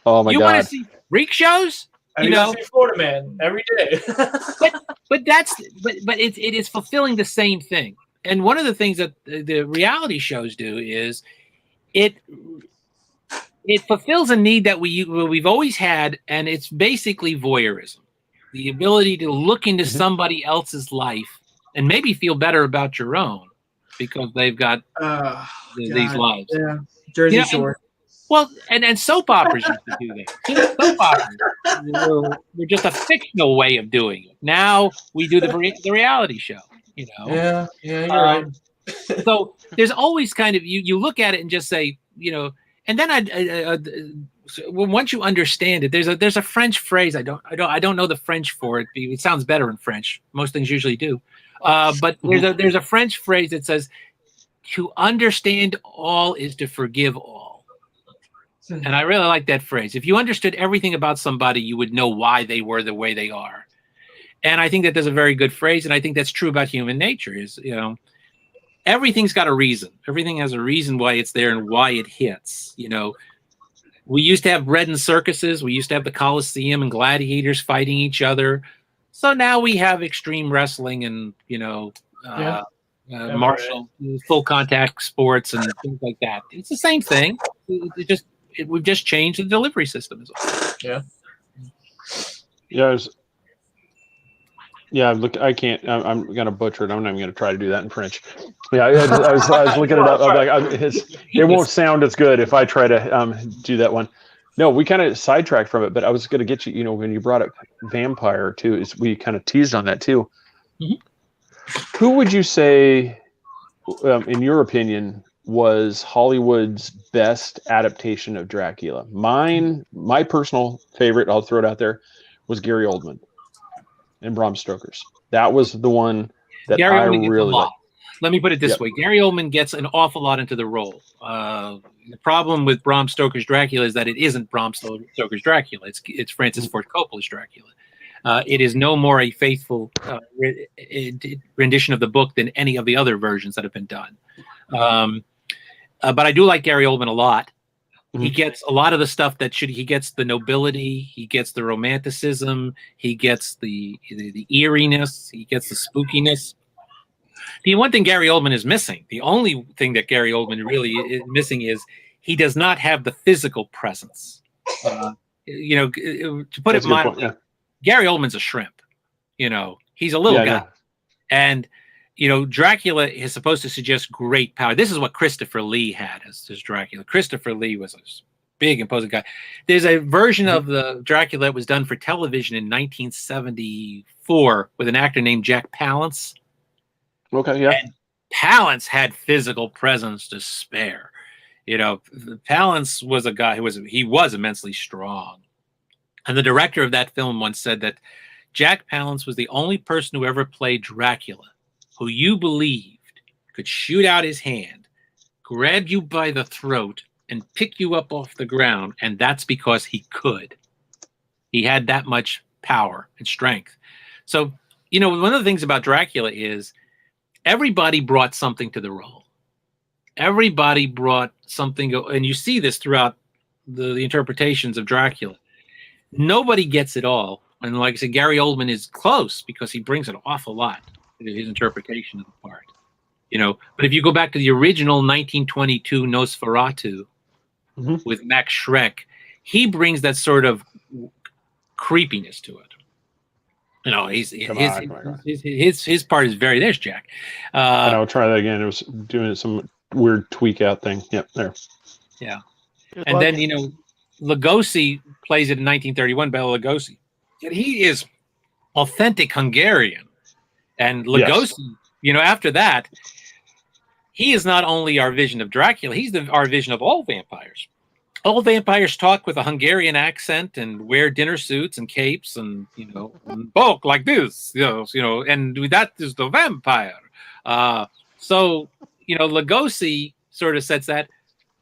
Oh my God! You want to see freak shows? I see Florida Man every day." but it is fulfilling the same thing. And one of the things that the reality shows do is it fulfills a need that we've always had, and it's basically voyeurism, the ability to look into somebody else's life and maybe feel better about your own because they've got these lives. Yeah, Jersey Shore. And soap operas used to do that. Soap operas were just a fictional way of doing it. Now we do the reality show. Yeah, you're right. So there's always kind of you look at it and just say, and then once you understand it, there's a French phrase. I don't know the French for it. It sounds better in French. Most things usually do. But there's a French phrase that says, "To understand all is to forgive all." And I really like that phrase. If you understood everything about somebody, you would know why they were the way they are. And I think that there's a very good phrase, and I think that's true about human nature. Is everything's got a reason. Everything has a reason why it's there and why it hits. We used to have bread and circuses. We used to have the Colosseum and gladiators fighting each other. So now we have extreme wrestling and martial full contact sports and things like that. It's the same thing. We've just changed the delivery system. Look, I can't. I'm gonna butcher it. I'm not even gonna try to do that in French. Yeah, I was looking it up. I'm like, it won't sound as good if I try to do that one. No, we kind of sidetracked from it, but I was gonna get you. When you brought up vampire too, is we kind of teased on that too. Mm-hmm. Who would you say, in your opinion, was Hollywood's best adaptation of Dracula? My personal favorite, I'll throw it out there, was Gary Oldman and Bram Stoker's. That was the one that I really liked. Let me put it this way. Gary Oldman gets an awful lot into the role. The problem with Bram Stoker's Dracula is that it isn't Bram Stoker's Dracula. It's Francis Ford Coppola's Dracula. It is no more a faithful rendition of the book than any of the other versions that have been done. But I do like Gary Oldman a lot. He gets a lot of the stuff he gets the nobility, he gets the romanticism, he gets the eeriness, he gets the spookiness. The one thing Gary Oldman is missing, the only thing that Gary Oldman really is missing is he does not have the physical presence. To put it mildly, Gary Oldman's a shrimp. He's a little guy. And Dracula is supposed to suggest great power. This is what Christopher Lee had as Dracula. Christopher Lee was a big, imposing guy. There's a version of the Dracula that was done for television in 1974 with an actor named Jack Palance. Okay, yeah. And Palance had physical presence to spare. Palance was a guy he was immensely strong. And the director of that film once said that Jack Palance was the only person who ever played Dracula who you believed could shoot out his hand, grab you by the throat, and pick you up off the ground, and that's because he could. He had that much power and strength. So, one of the things about Dracula is everybody brought something to the role. Everybody brought something, and you see this throughout the interpretations of Dracula. Nobody gets it all. And like I said, Gary Oldman is close because he brings an awful lot to his interpretation of the part. But if you go back to the original 1922 Nosferatu with Max Schreck, he brings that sort of creepiness to it. His part is very. There's Jack. And I'll try that again. It was doing some weird tweak out thing. Yep, there. Yeah, and then Lugosi plays it in 1931. Bela Lugosi, and he is authentic Hungarian. And Lugosi, after that, he is not only our vision of Dracula. He's our vision of all vampires. All vampires talk with a Hungarian accent and wear dinner suits and capes and bulk like this, and that is the vampire. So Lugosi sort of sets that.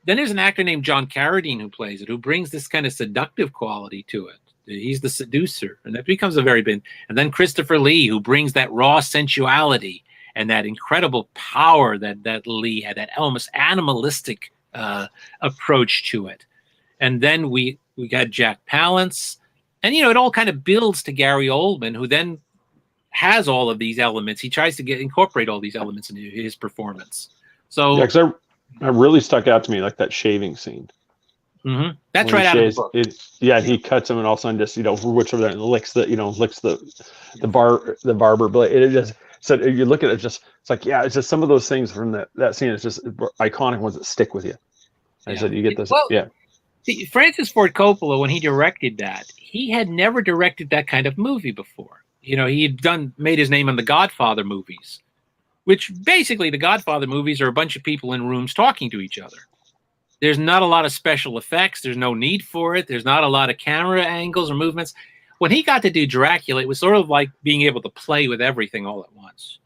Then there's an actor named John Carradine who plays it, who brings this kind of seductive quality to it. He's the seducer, and that becomes a very big. And then Christopher Lee, who brings that raw sensuality and that incredible power that Lee had, that almost animalistic approach to it. And then we got Jack Palance, and it all kind of builds to Gary Oldman, who then has all of these elements. He tries to incorporate all these elements into his performance. So yeah, because that really stuck out to me, like that shaving scene. That's right out of the book. He cuts him, and all of a sudden just whichever that licks the barber blade. It just so you look at it, it's like it's just some of those things from that scene. It's just iconic ones that stick with you. I said you get this. See, Francis Ford Coppola, when he directed that, he had never directed that kind of movie before. He had made his name on the Godfather movies, which basically the Godfather movies are a bunch of people in rooms talking to each other. There's not a lot of special effects. There's no need for it. There's not a lot of camera angles or movements. When he got to do Dracula, it was sort of like being able to play with everything all at once.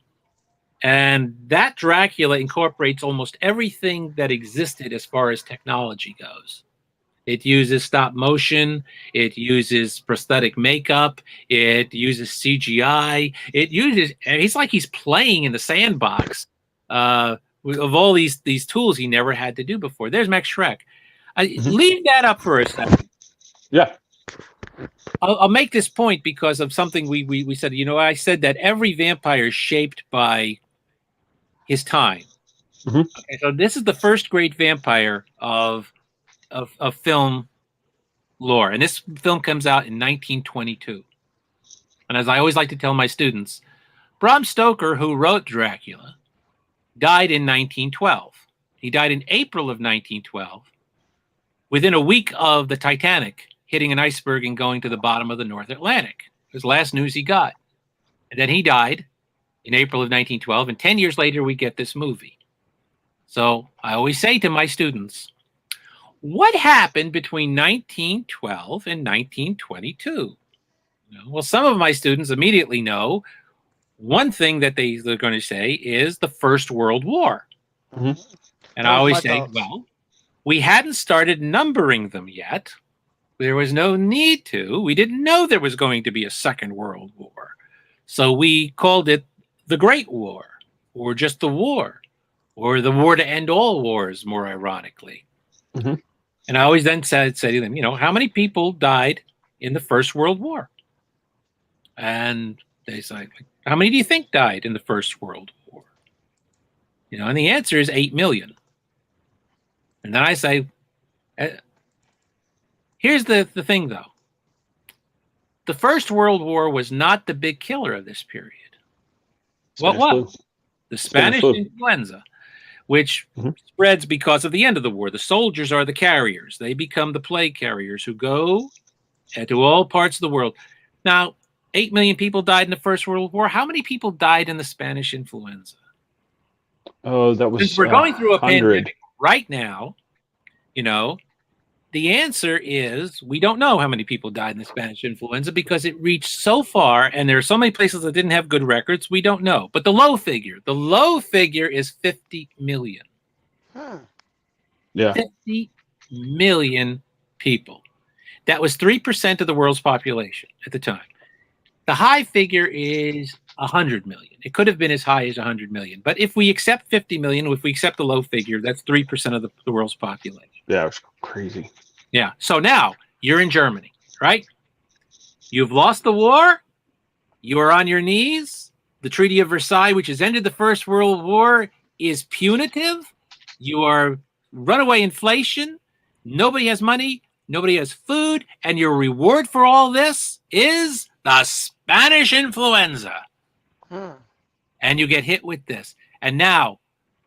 And that Dracula incorporates almost everything that existed as far as technology goes. It uses stop motion. It uses prosthetic makeup. It uses CGI. He's like he's playing in the sandbox of all these tools he never had to do before. There's Max Schreck. Leave that up for a second. Yeah. I'll make this point because of something we said. I said that every vampire is shaped by his time. Okay, so this is the first great vampire of film lore, and this film comes out in 1922. And as I always like to tell my students, Bram Stoker, who wrote Dracula, died in 1912. He died in April of 1912, within a week of the Titanic hitting an iceberg and going to the bottom of the North Atlantic. It was the last news he got. And then he died in April of 1912, and 10 years later we get this movie. So I always say to my students, what happened between 1912 and 1922? Well, some of my students immediately know one thing that they're going to say is the First World War. And I always say, well, we hadn't started numbering them yet. There was no need to. We didn't know there was going to be a Second World War. So we called it the Great War, or just the war, or the war to end all wars, more ironically. And I always then say to them, how many people died in the First World War? And they say, how many do you think died in the First World War? And the answer is 8 million. And then I say, here's the thing, though. The First World War was not the big killer of this period. What was? The Spanish influenza, which spreads because of the end of the war. The soldiers are the carriers. They become the plague carriers who go to all parts of the world. Now, 8 million people died in the First World War. How many people died in the Spanish influenza? Oh, that was Since we're going through a pandemic right now, the answer is we don't know how many people died in the Spanish influenza because it reached so far, and there are so many places that didn't have good records. We don't know. But the low figure is 50 million. Yeah. 50 million people. That was 3% of the world's population at the time. The high figure is 100 million. It could have been as high as 100 million. But if we accept 50 million, if we accept the low figure, that's 3% of the world's population. Yeah, it's crazy. Yeah. So now you're in Germany, right? You've lost the war. You are on your knees. The Treaty of Versailles, which has ended the First World War, is punitive. You are runaway inflation. Nobody has money. Nobody has food. And your reward for all this is the Spanish influenza. And you get hit with this. And now,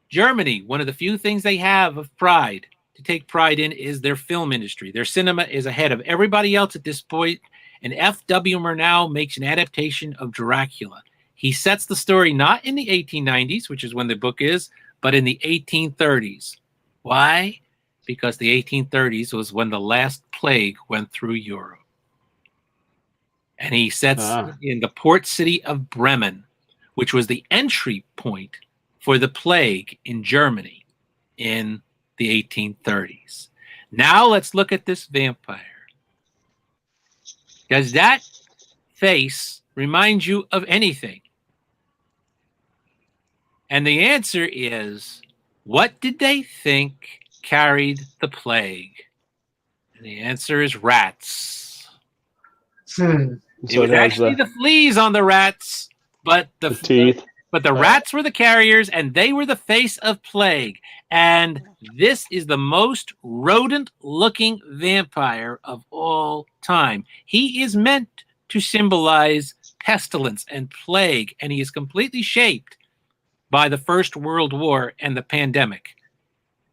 Germany, one of the few things they have of pride, to take pride in, is their film industry. Their cinema is ahead of everybody else at this point. And F.W. Murnau makes an adaptation of Dracula. He sets the story not in the 1890s, which is when the book is, but in the 1830s. Why? Because the 1830s was when the last plague went through Europe. And he sets in the port city of Bremen, which was the entry point for the plague in Germany in the 1830s. Now let's look at this vampire. Does that face remind you of anything? And the answer is, what did they think carried the plague? And the answer is rats. It was actually the fleas on the rats, but the teeth. But the rats were the carriers, and they were the face of plague. And this is the most rodent-looking vampire of all time. He is meant to symbolize pestilence and plague, and he is completely shaped by the First World War and the pandemic.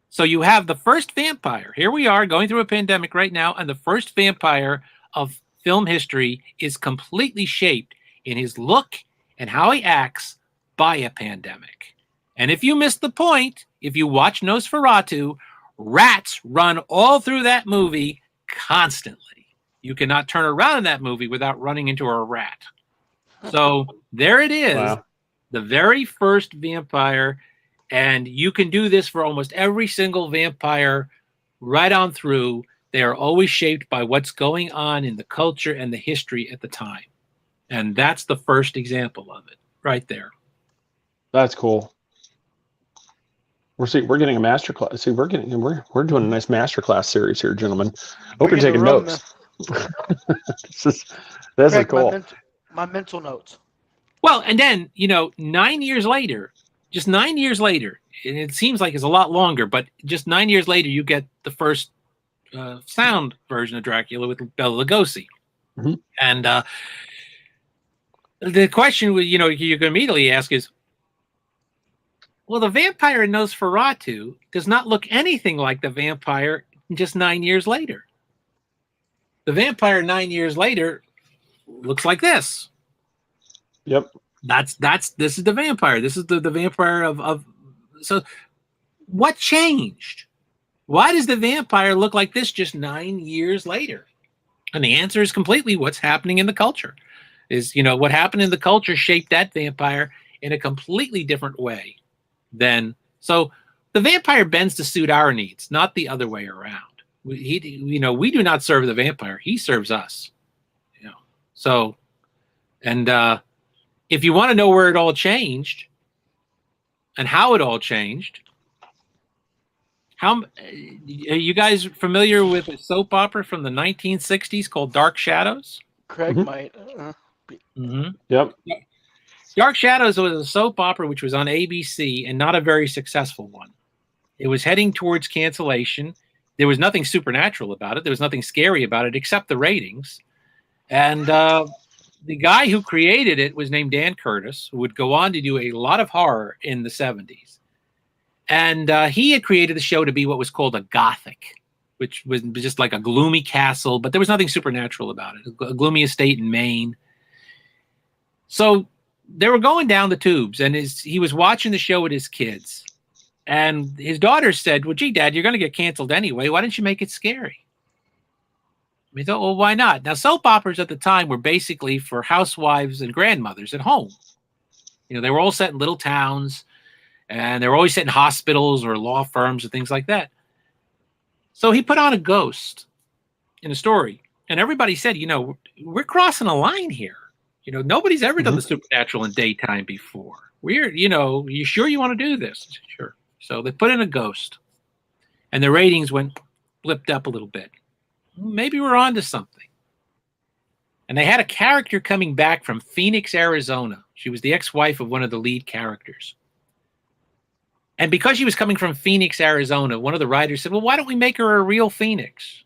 So you have the first vampire. Here we are going through a pandemic right now, and the first vampire of film history is completely shaped in his look and how he acts by a pandemic. And if you missed the point, if you watch Nosferatu, rats run all through that movie constantly. You cannot turn around in that movie without running into a rat. So there it is, the very first vampire. And you can do this for almost every single vampire right on through. They are always shaped by what's going on in the culture and the history at the time. And that's the first example of it right there. That's cool. We're getting a master class. See, we're doing a nice master class series here, gentlemen. Hope you're taking notes. This is cool. My mental notes. Well, and then 9 years later, just 9 years later, and it seems like it's a lot longer, but just 9 years later, you get the first sound version of Dracula with Bela Lugosi, and the question you can immediately ask is, well, the vampire in Nosferatu does not look anything like the vampire just 9 years later. The vampire 9 years later looks like this. Yep. This is the vampire. This is the vampire of. So what changed? Why does the vampire look like this just 9 years later? And the answer is completely what's happening in the culture. What happened in the culture shaped that vampire in a completely different way. So the vampire bends to suit our needs, not the other way around. We do not serve the vampire; he serves us. So, and if you want to know where it all changed and how it all changed, are you guys familiar with a soap opera from the 1960s called Dark Shadows? Craig might. Yep. Dark Shadows was a soap opera which was on ABC and not a very successful one. It was heading towards cancellation. There was nothing supernatural about it. There was nothing scary about it except the ratings. And the guy who created it was named Dan Curtis, who would go on to do a lot of horror in the 70s. And he had created the show to be what was called a gothic, which was just like a gloomy castle, but there was nothing supernatural about it. A gloomy estate in Maine. So they were going down the tubes, and he was watching the show with his kids. And his daughter said, well, gee, Dad, you're going to get canceled anyway. Why don't you make it scary? We thought, well, why not? Now, soap operas at the time were basically for housewives and grandmothers at home. They were all set in little towns, and they were always set in hospitals or law firms or things like that. So he put on a ghost in a story, and everybody said, we're crossing a line here. Nobody's ever done the supernatural in daytime before. You sure you want to do this? Sure. So they put in a ghost, and the ratings blipped up a little bit. Maybe we're on to something. And they had a character coming back from Phoenix, Arizona. She was the ex-wife of one of the lead characters. And because she was coming from Phoenix, Arizona, one of the writers said, well, why don't we make her a real phoenix?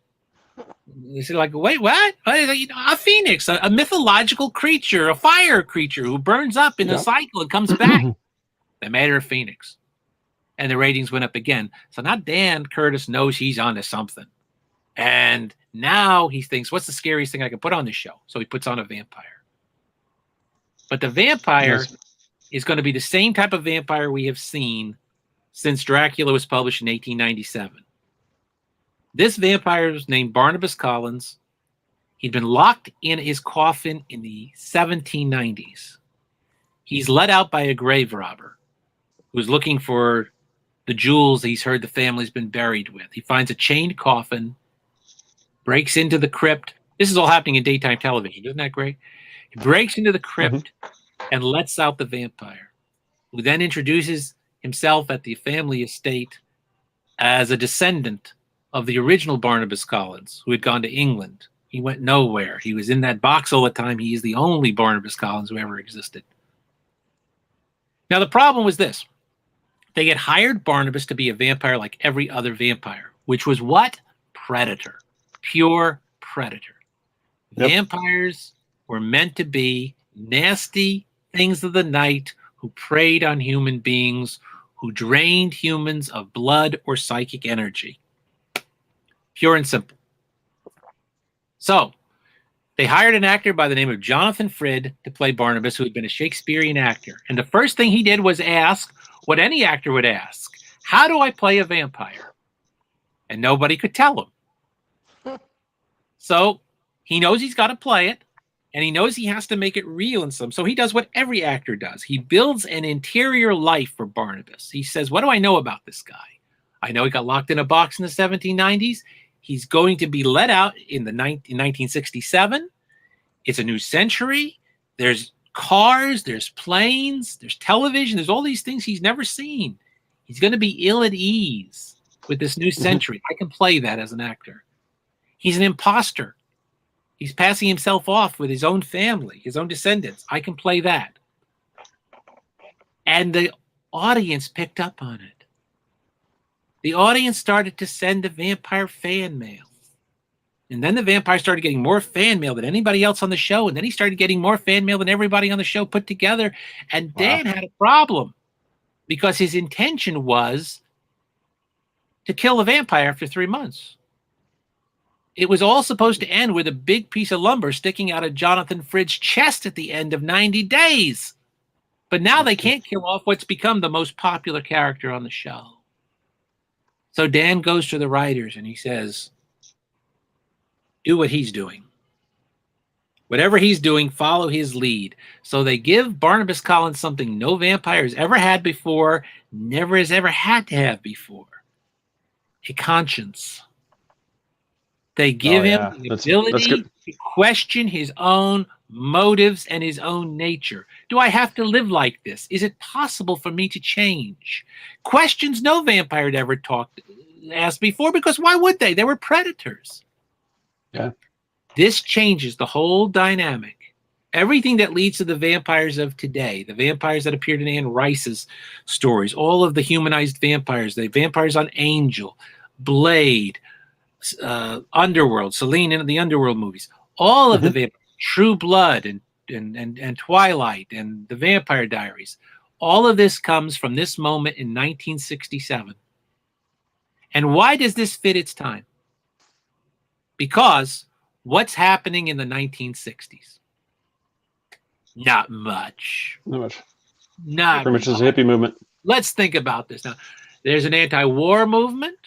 They said, like, wait, what? A phoenix, a mythological creature, a fire creature who burns up in a cycle and comes back. They made her a phoenix. And the ratings went up again. So now Dan Curtis knows he's onto something. And now he thinks, what's the scariest thing I can put on this show? So he puts on a vampire. But the vampire is going to be the same type of vampire we have seen since Dracula was published in 1897. This vampire was named Barnabas Collins. He'd been locked in his coffin in the 1790s. He's let out by a grave robber who's looking for the jewels he's heard the family's been buried with. He finds a chained coffin, breaks into the crypt. This is all happening in daytime television. Isn't that great? He breaks into the crypt and lets out the vampire, who then introduces himself at the family estate as a descendant of the original Barnabas Collins, who had gone to England. He went nowhere. He was in that box all the time. He is the only Barnabas Collins who ever existed. Now, the problem was this. They had hired Barnabas to be a vampire like every other vampire, which was what? Predator. Pure predator. Yep. Vampires were meant to be nasty things of the night who preyed on human beings, who drained humans of blood or psychic energy. Pure and simple. So, they hired an actor by the name of Jonathan Frid to play Barnabas, who had been a Shakespearean actor. And the first thing he did was ask what any actor would ask. How do I play a vampire? And nobody could tell him. So, he knows he's got to play it, and he knows he has to make it real in some. So he does what every actor does. He builds an interior life for Barnabas. He says, what do I know about this guy? I know he got locked in a box in the 1790s. He's going to be let out in 1967. It's a new century. There's cars, there's planes, there's television, there's all these things he's never seen. He's going to be ill at ease with this new century. I can play that as an actor. He's an imposter. He's passing himself off with his own family, his own descendants. I can play that. And the audience picked up on it. The audience started to send the vampire fan mail. And then the vampire started getting more fan mail than anybody else on the show. And then he started getting more fan mail than everybody on the show put together. And Dan had a problem because his intention was to kill a vampire after 3 months. It was all supposed to end with a big piece of lumber sticking out of Jonathan Frid's chest at the end of 90 days. But now they can't kill off what's become the most popular character on the show. So Dan goes to the writers and he says, do what he's doing. Whatever he's doing, follow his lead. So they give Barnabas Collins something no vampire has ever had before, never has ever had to have before. A conscience. They give him the ability to question his own motives and his own nature. Do I have to live like this? Is it possible for me to change? Questions no vampire had ever asked before, because why would they? They were predators. Yeah. This changes the whole dynamic. Everything that leads to the vampires of today, the vampires that appeared in Anne Rice's stories, all of the humanized vampires, the vampires on Angel, Blade, Underworld, Celine in the Underworld movies, all of the vampires, True Blood and Twilight and the Vampire Diaries, all of this comes from this moment in 1967. And why does this fit its time? Because what's happening in the 1960s? Not much. Not much. Not pretty much as a hippie movement. Let's think about this now. There's an anti-war movement.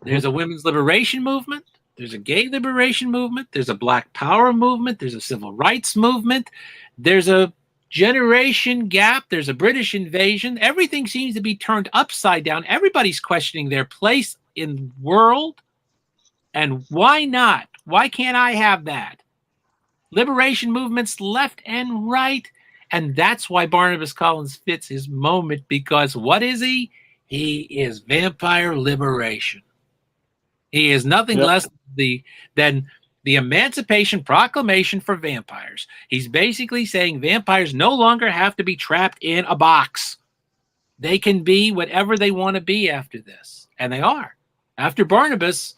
There's a women's liberation movement. There's a gay liberation movement. There's a black power movement. There's a civil rights movement. There's a generation gap. There's a British invasion. Everything seems to be turned upside down. Everybody's questioning their place in the world. And why not? Why can't I have that? Liberation movements left and right. And that's why Barnabas Collins fits his moment, because what is he? He is vampire liberation. He is nothing less than the Emancipation Proclamation for vampires. He's basically saying vampires no longer have to be trapped in a box. They can be whatever they want to be after this. And they are. After Barnabas,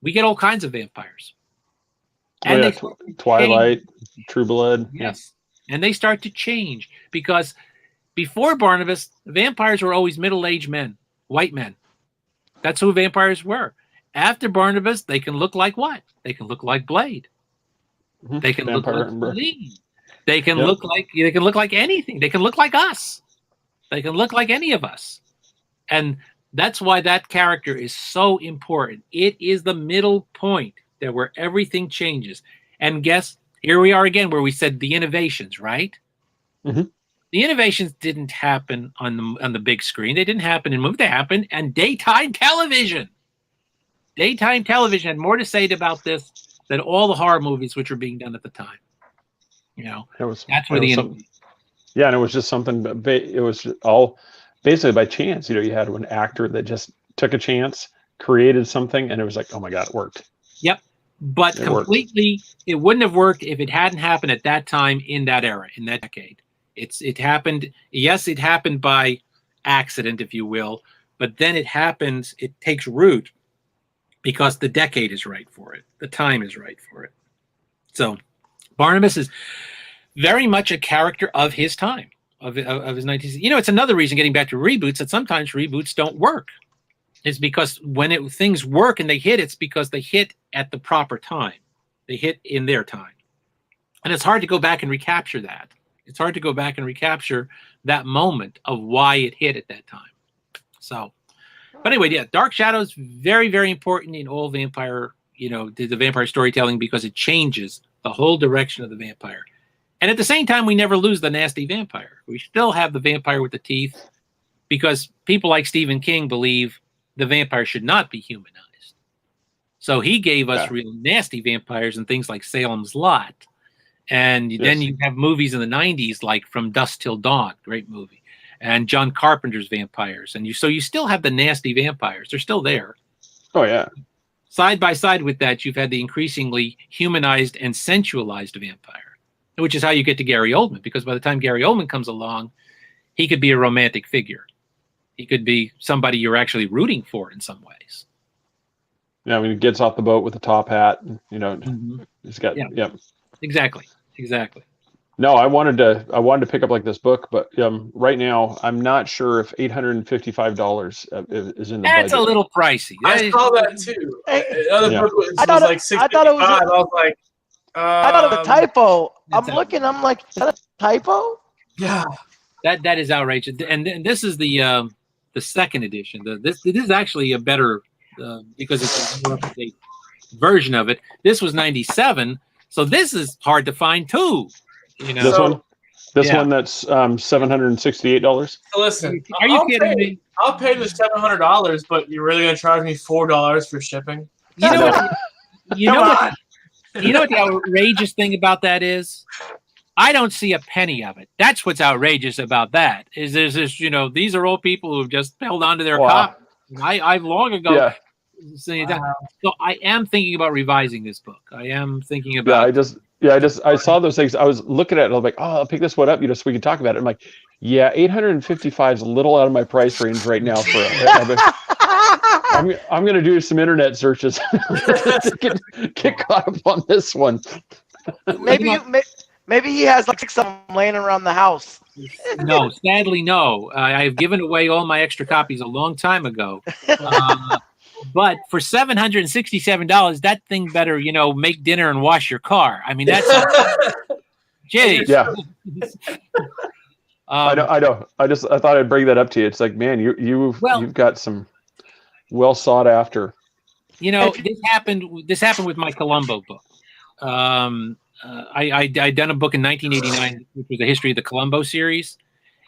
we get all kinds of vampires. And Twilight, True Blood. Yes. And they start to change because before Barnabas, vampires were always middle-aged men, white men. That's who vampires were. After Barnabas, they can look like what? They can look like Blade. Mm-hmm. They can look like Lee. They can look like anything. They can look like us. They can look like any of us. And that's why that character is so important. It is the middle point that where everything changes. And guess, here we are again where we said the innovations, right? Mm-hmm. The innovations didn't happen on the big screen. They didn't happen in movies. They happened on daytime television. Daytime television had more to say about this than all the horror movies which were being done at the time. That's where yeah, and it was just something. It was all basically by chance. You had an actor that just took a chance, created something, and it was like, oh my god, it worked. Yep, but it wouldn't have worked if it hadn't happened at that time in that era, in that decade. It happened. Yes, it happened by accident, if you will, but then it happens. It takes root because the decade is right for it. The time is right for it. So Barnabas is very much a character of his time, of his 1960s. It's another reason, getting back to reboots, that sometimes reboots don't work. It's because when things work and they hit, it's because they hit at the proper time. They hit in their time. And it's hard to go back and recapture that. It's hard to go back and recapture that moment of why it hit at that time. So, but anyway, yeah, Dark Shadows, very, very important in all vampire, the vampire storytelling, because it changes the whole direction of the vampire. And at the same time, we never lose the nasty vampire. We still have the vampire with the teeth, because people like Stephen King believe the vampire should not be humanized. So he gave us real nasty vampires and things like Salem's Lot. And then you have movies in the 90s like From Dusk Till Dawn, great movie, and John Carpenter's vampires. And you still have the nasty vampires. They're still there. Oh, yeah. Side by side with that, you've had the increasingly humanized and sensualized vampire, which is how you get to Gary Oldman, because by the time Gary Oldman comes along, he could be a romantic figure. He could be somebody you're actually rooting for in some ways. Yeah, he gets off the boat with a top hat. He's got, Exactly. No, I wanted to pick up like this book, but right now I'm not sure if $855 is in the budget. That's a little pricey. I saw that too. Another book was like $655. I was like, I thought it was a typo. I'm like, is that a typo? Yeah. That is outrageous. And this is the second edition. This is actually a better because it's a more up-to-date version of it. This was 97. So this is hard to find too. This one that's $768. So listen, are you kidding me? I'll pay the $700, but you're really gonna charge me $4 for shipping? You know what? You know what the outrageous thing about that is? I don't see a penny of it. That's what's outrageous about that. Is there's this, these are all people who've just held on to their copy. I've long ago. Yeah. So I am thinking about revising this book. I am thinking about. I saw those things. I was looking at it. I was like, oh, I'll pick this one up, so we can talk about it. I'm like, yeah, 855 is a little out of my price range right now. I'm going to do some internet searches to get caught up on this one. Maybe he has like 6 of them laying around the house. No, sadly, no. I have given away all my extra copies a long time ago. But for $767, that thing better, make dinner and wash your car. I mean, that's geez. Yeah. I know. I thought I'd bring that up to you. It's like, man, you've got some well sought after. This happened with my Columbo book. I done a book in 1989, which was the history of the Columbo series,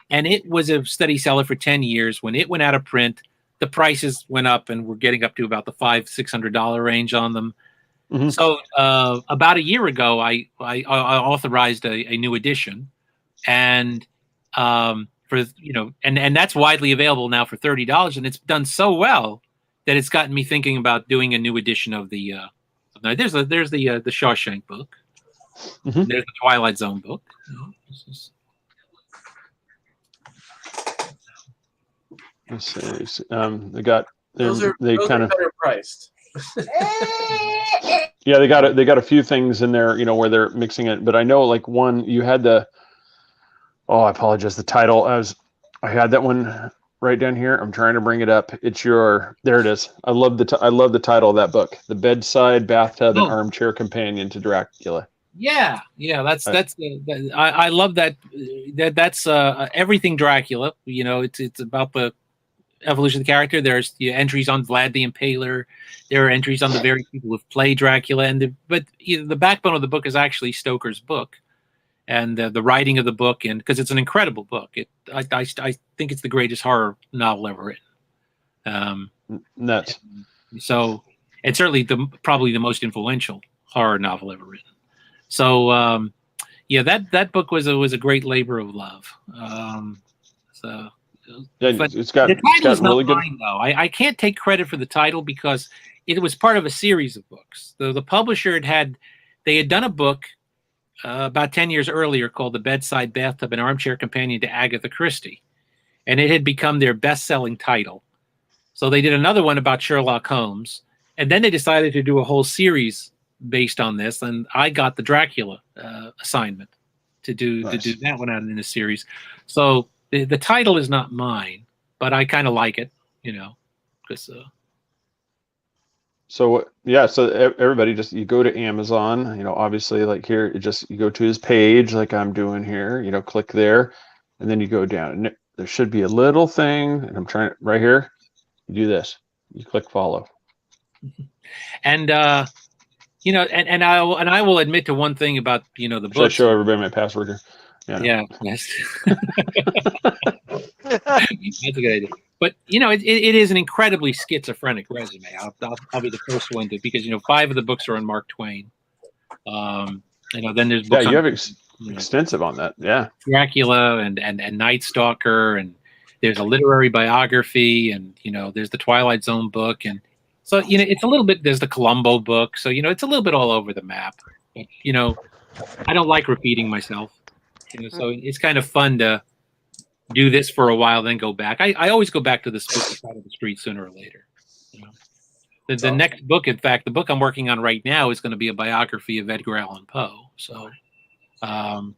and it was a steady seller for 10 years. When it went out of print, the prices went up, and we're getting up to about the $500-600 range on them. Mm-hmm. So about a year ago, I authorized a new edition, and and that's widely available now for $30, and it's done so well that it's gotten me thinking about doing a new edition of the. There's the Shawshank book. Mm-hmm. There's the Twilight Zone book. let's see. They got Those are better priced. Yeah, they got a few things in there, where they're mixing it. But I know, like, one, you had the, oh, I apologize, the title. I had that one right down here. I'm trying to bring it up. There it is. I love the title of that book, The Bedside, Bathtub, and Armchair Companion to Dracula. Yeah, I love that. That's everything Dracula. It's about the evolution of the character. There's entries on Vlad the Impaler. There are entries on the very people who've played Dracula, but the backbone of the book is actually Stoker's book, and the writing of the book, and because it's an incredible book. I think it's the greatest horror novel ever written. Nuts. So it's certainly probably the most influential horror novel ever written. So that book was a great labor of love. It's got really good. Mine, though. I can't take credit for the title because it was part of a series of books. The publisher had done a book about 10 years earlier called The Bedside, Bathtub, and Armchair Companion to Agatha Christie, and it had become their best-selling title. So they did another one about Sherlock Holmes, and then they decided to do a whole series based on this, and I got the Dracula assignment to do that one out in a series. So the title is not mine, but I kind of like it, because. So everybody you go to Amazon, obviously, like here, you go to his page, like I'm doing here, click there, and then you go down, and there should be a little thing, and I'm trying right here. You do this, you click follow, and and I will admit to one thing about the book. Should I show everybody my password here? Yeah. Yes. That's a good idea. But it is an incredibly schizophrenic resume. I'll be the first one to, because 5 of the books are on Mark Twain. Then there's books you have extensive on that. Yeah, Dracula and Night Stalker, and there's a literary biography, and there's the Twilight Zone book, and so it's a little bit. There's the Columbo book, so it's a little bit all over the map. But I don't like repeating myself. So it's kind of fun to do this for a while, then go back. I always go back to the spooky side of the street sooner or later. The next book, in fact, the book I'm working on right now is going to be a biography of Edgar Allan Poe. So now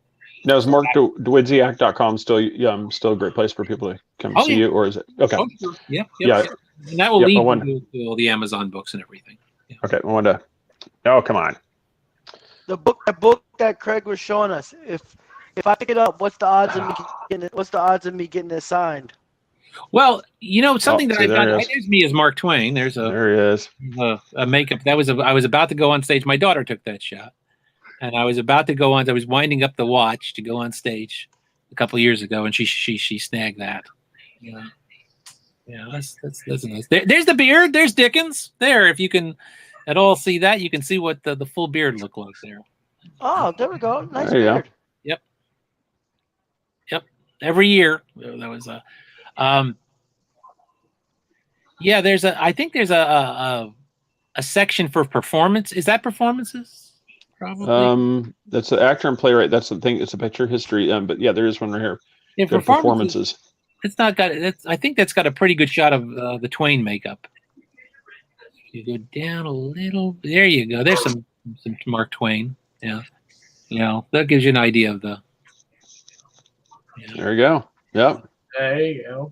is markdawidzak.com still a great place for people to come see you, or is it okay? Oh, sure. Yeah. And that will lead to all the Amazon books and everything. Yeah. Okay, I wanted to. Oh, come on. The book that Craig was showing us. If I pick it up, what's the odds of me getting it signed? Well, something that I got. There's me as Mark Twain. There he is. A makeup. I was about to go on stage. My daughter took that shot, and I was about to go on. I was winding up the watch to go on stage a couple of years ago, and she snagged that. That's nice. There's the beard. There's Dickens. There, if you can at all see that, you can see what the full beard looked like there. Oh, there we go. Nice beard. Go. Yep. Every year that was I think there's a section for performance. Is that performances? Probably. That's the actor and playwright. That's the thing. It's a picture history. But yeah, there is one right here. Yeah, performances. It's not got. I think that's got a pretty good shot of the Twain makeup. You go down a little. There you go. There's some Mark Twain. Yeah. That gives you an idea of the. Yeah. There you go. Yep. There you go.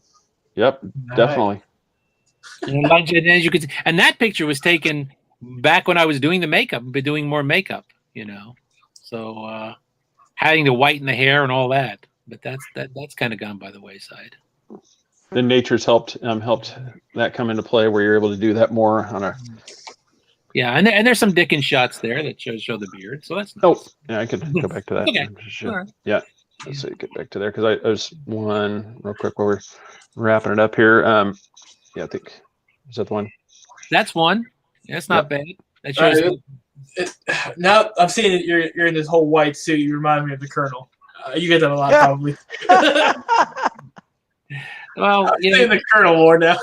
Yep, definitely. And as you can see, and that picture was taken back when I was doing the makeup, but doing more makeup, So having to whiten the hair and all that, but that's kind of gone by the wayside. Then nature's helped that come into play where you're able to do that more on a. Yeah, and there's some Dickens shots there that show the beard, so that's nice. Oh, yeah, I could go back to that. Okay. Right. Yeah. Let's see, get back to there because there's one real quick while we're wrapping it up here. I think is that the one? That's one. That's not bad. That shows. Now I'm seeing that you're in this whole white suit. You remind me of the Colonel. You get that a lot, probably. Well, I'm saying the Colonel more now.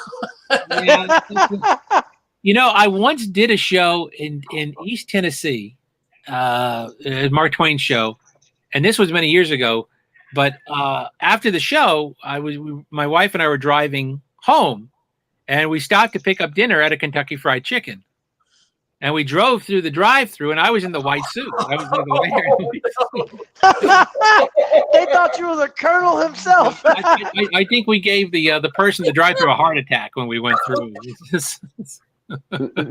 I once did a show in East Tennessee, a Mark Twain show. And this was many years ago, but after the show, my wife and I were driving home, and we stopped to pick up dinner at a Kentucky Fried Chicken. And we drove through the drive-through, and I was in the white suit. I was like, They thought you were the Colonel himself. I think we gave the person the drive-through a heart attack when we went through.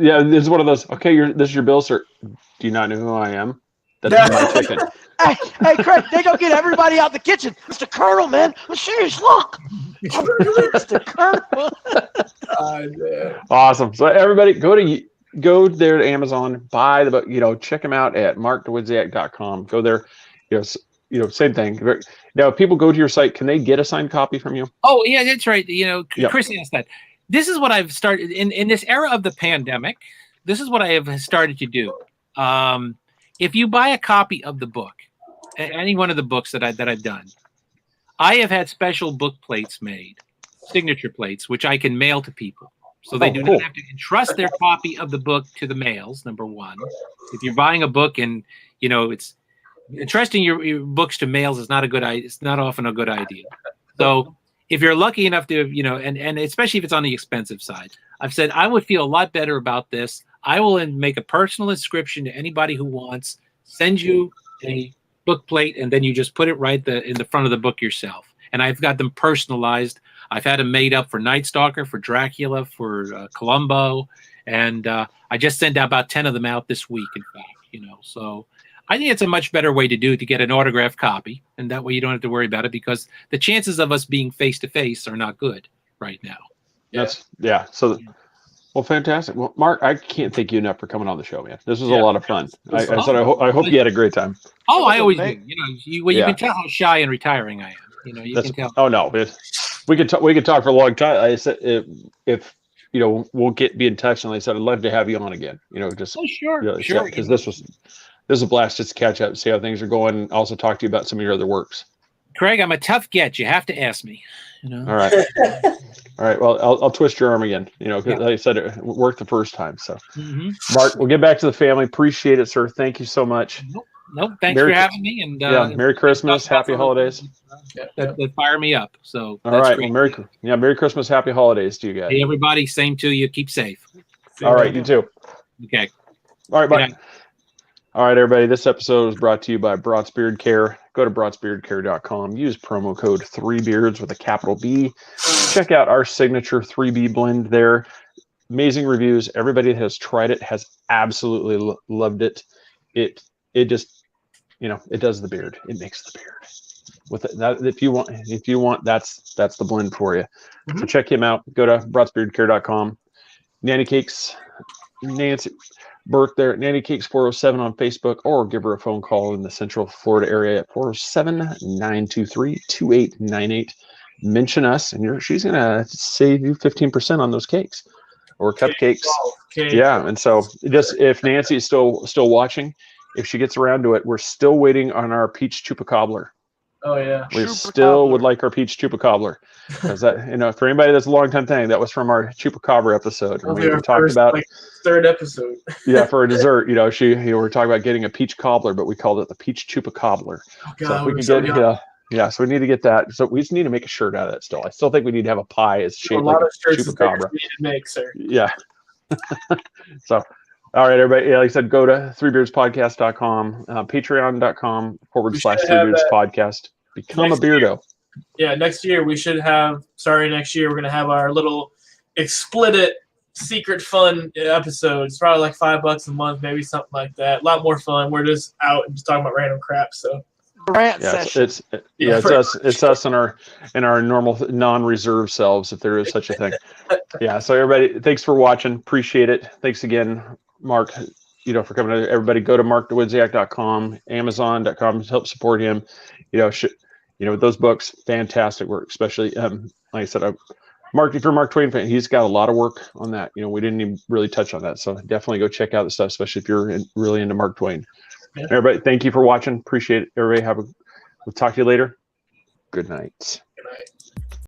Yeah, this is one of those. Okay, this is your bill, sir. Do you not know who I am? That's my chicken. Hey, Craig, they go get everybody out the kitchen. Mr. Colonel, man, serious, look. Mr. Colonel. Awesome. So everybody, go there to Amazon, buy the book. Check them out at markdawidzak.com. Go there. Same thing. Now, if people go to your site, can they get a signed copy from you? Oh, yeah, that's right. Chris asked that. This is what I've started in this era of the pandemic. This is what I have started to do. If you buy a copy of the book, any one of the books that I've done, I have had special book plates made, signature plates, which I can mail to people. So they do not have to entrust their copy of the book to the mails, number one. If you're buying a book and, it's entrusting your books to mails is not it's not often a good idea. So if you're lucky enough to, and especially if it's on the expensive side, I've said I would feel a lot better about this. I will make a personal inscription to anybody who wants, send you a book plate, and then you just put it right in the front of the book yourself. And I've got them personalized. I've had them made up for Night Stalker, for Dracula, for Columbo, and I just sent about 10 of them out this week, in fact. So I think it's a much better way to do it, to get an autographed copy, and that way you don't have to worry about it, because the chances of us being face-to-face are not good right now. So, well, fantastic. Well, Mark, I can't thank you enough for coming on the show, man. This was a lot of fun. I hope you had a great time. Oh, I always do. You can tell how shy and retiring I am. You can tell. Oh no, we could talk for a long time. I said if we'll be in touch, and I said I'd love to have you on again. Sure, because this was a blast just to catch up, see how things are going, and also talk to you about some of your other works. Craig, I'm a tough get. You have to ask me. All right. All right. Well, I'll twist your arm again. Because like I said, it worked the first time. So, Mark, we'll get back to the family. Appreciate it, sir. Thank you so much. Nope. Thanks for having me. And Merry Christmas, Happy Holidays. That fire me up. So all right. Great. Well, Merry Christmas, Happy Holidays to you guys. Hey, everybody. Same to you. Keep safe. All right. You too. Okay. All right. Bye. All right, everybody. This episode was brought to you by Broad's Beard Care. Go to broadsbeardcare.com. Use promo code 3beards with a capital B. Check out our signature 3B blend there. Amazing reviews. Everybody that has tried it has absolutely loved it. It just, it does the beard. It makes the beard. With it, if you want, that's the blend for you. So check him out. Go to broadsbeardcare.com. Nanny Cakes, Nancy Burke there, Nanny Cakes 407 on Facebook, or give her a phone call in the Central Florida area at 407-923-2898. Mention us, and she's gonna save you 15% on those cakes or cupcakes. Yeah, and so just if Nancy is still watching, if she gets around to it, we're still waiting on our peach chupa cobbler. Oh yeah, we still would like our peach chupa cobbler, because that for anybody that's a long time thing, that was from our chupacabra episode. We talked about third episode. Yeah, for a dessert, we're talking about getting a peach cobbler, but we called it the peach chupa cobbler. Oh, God, so if we can get so we need to get that. So we just need to make a shirt out of that. Still, I still think we need to have a pie as shaped like a chupacabra. Make, sir. Yeah. So. All right, everybody. Yeah, like I said, go to 3beardspodcast.com, patreon.com/3beardspodcast. Become a beardo. Next year we should have, next year we're going to have our little explicit secret fun episode. It's probably like $5 a month, maybe something like that. A lot more fun. We're just out and just talking about random crap. So rant session. It's us in our normal non-reserve selves, if there is such a thing. Yeah. So everybody, thanks for watching. Appreciate it. Thanks again, Mark, for coming. Everybody go to markdawidzak.com, amazon.com, help support him. Those books, fantastic work, especially, like I said, Mark, if you're a Mark Twain fan, he's got a lot of work on that. We didn't even really touch on that. So definitely go check out the stuff, especially if you're really into Mark Twain. Yeah. Everybody, thank you for watching. Appreciate it. Everybody we'll talk to you later. Good night.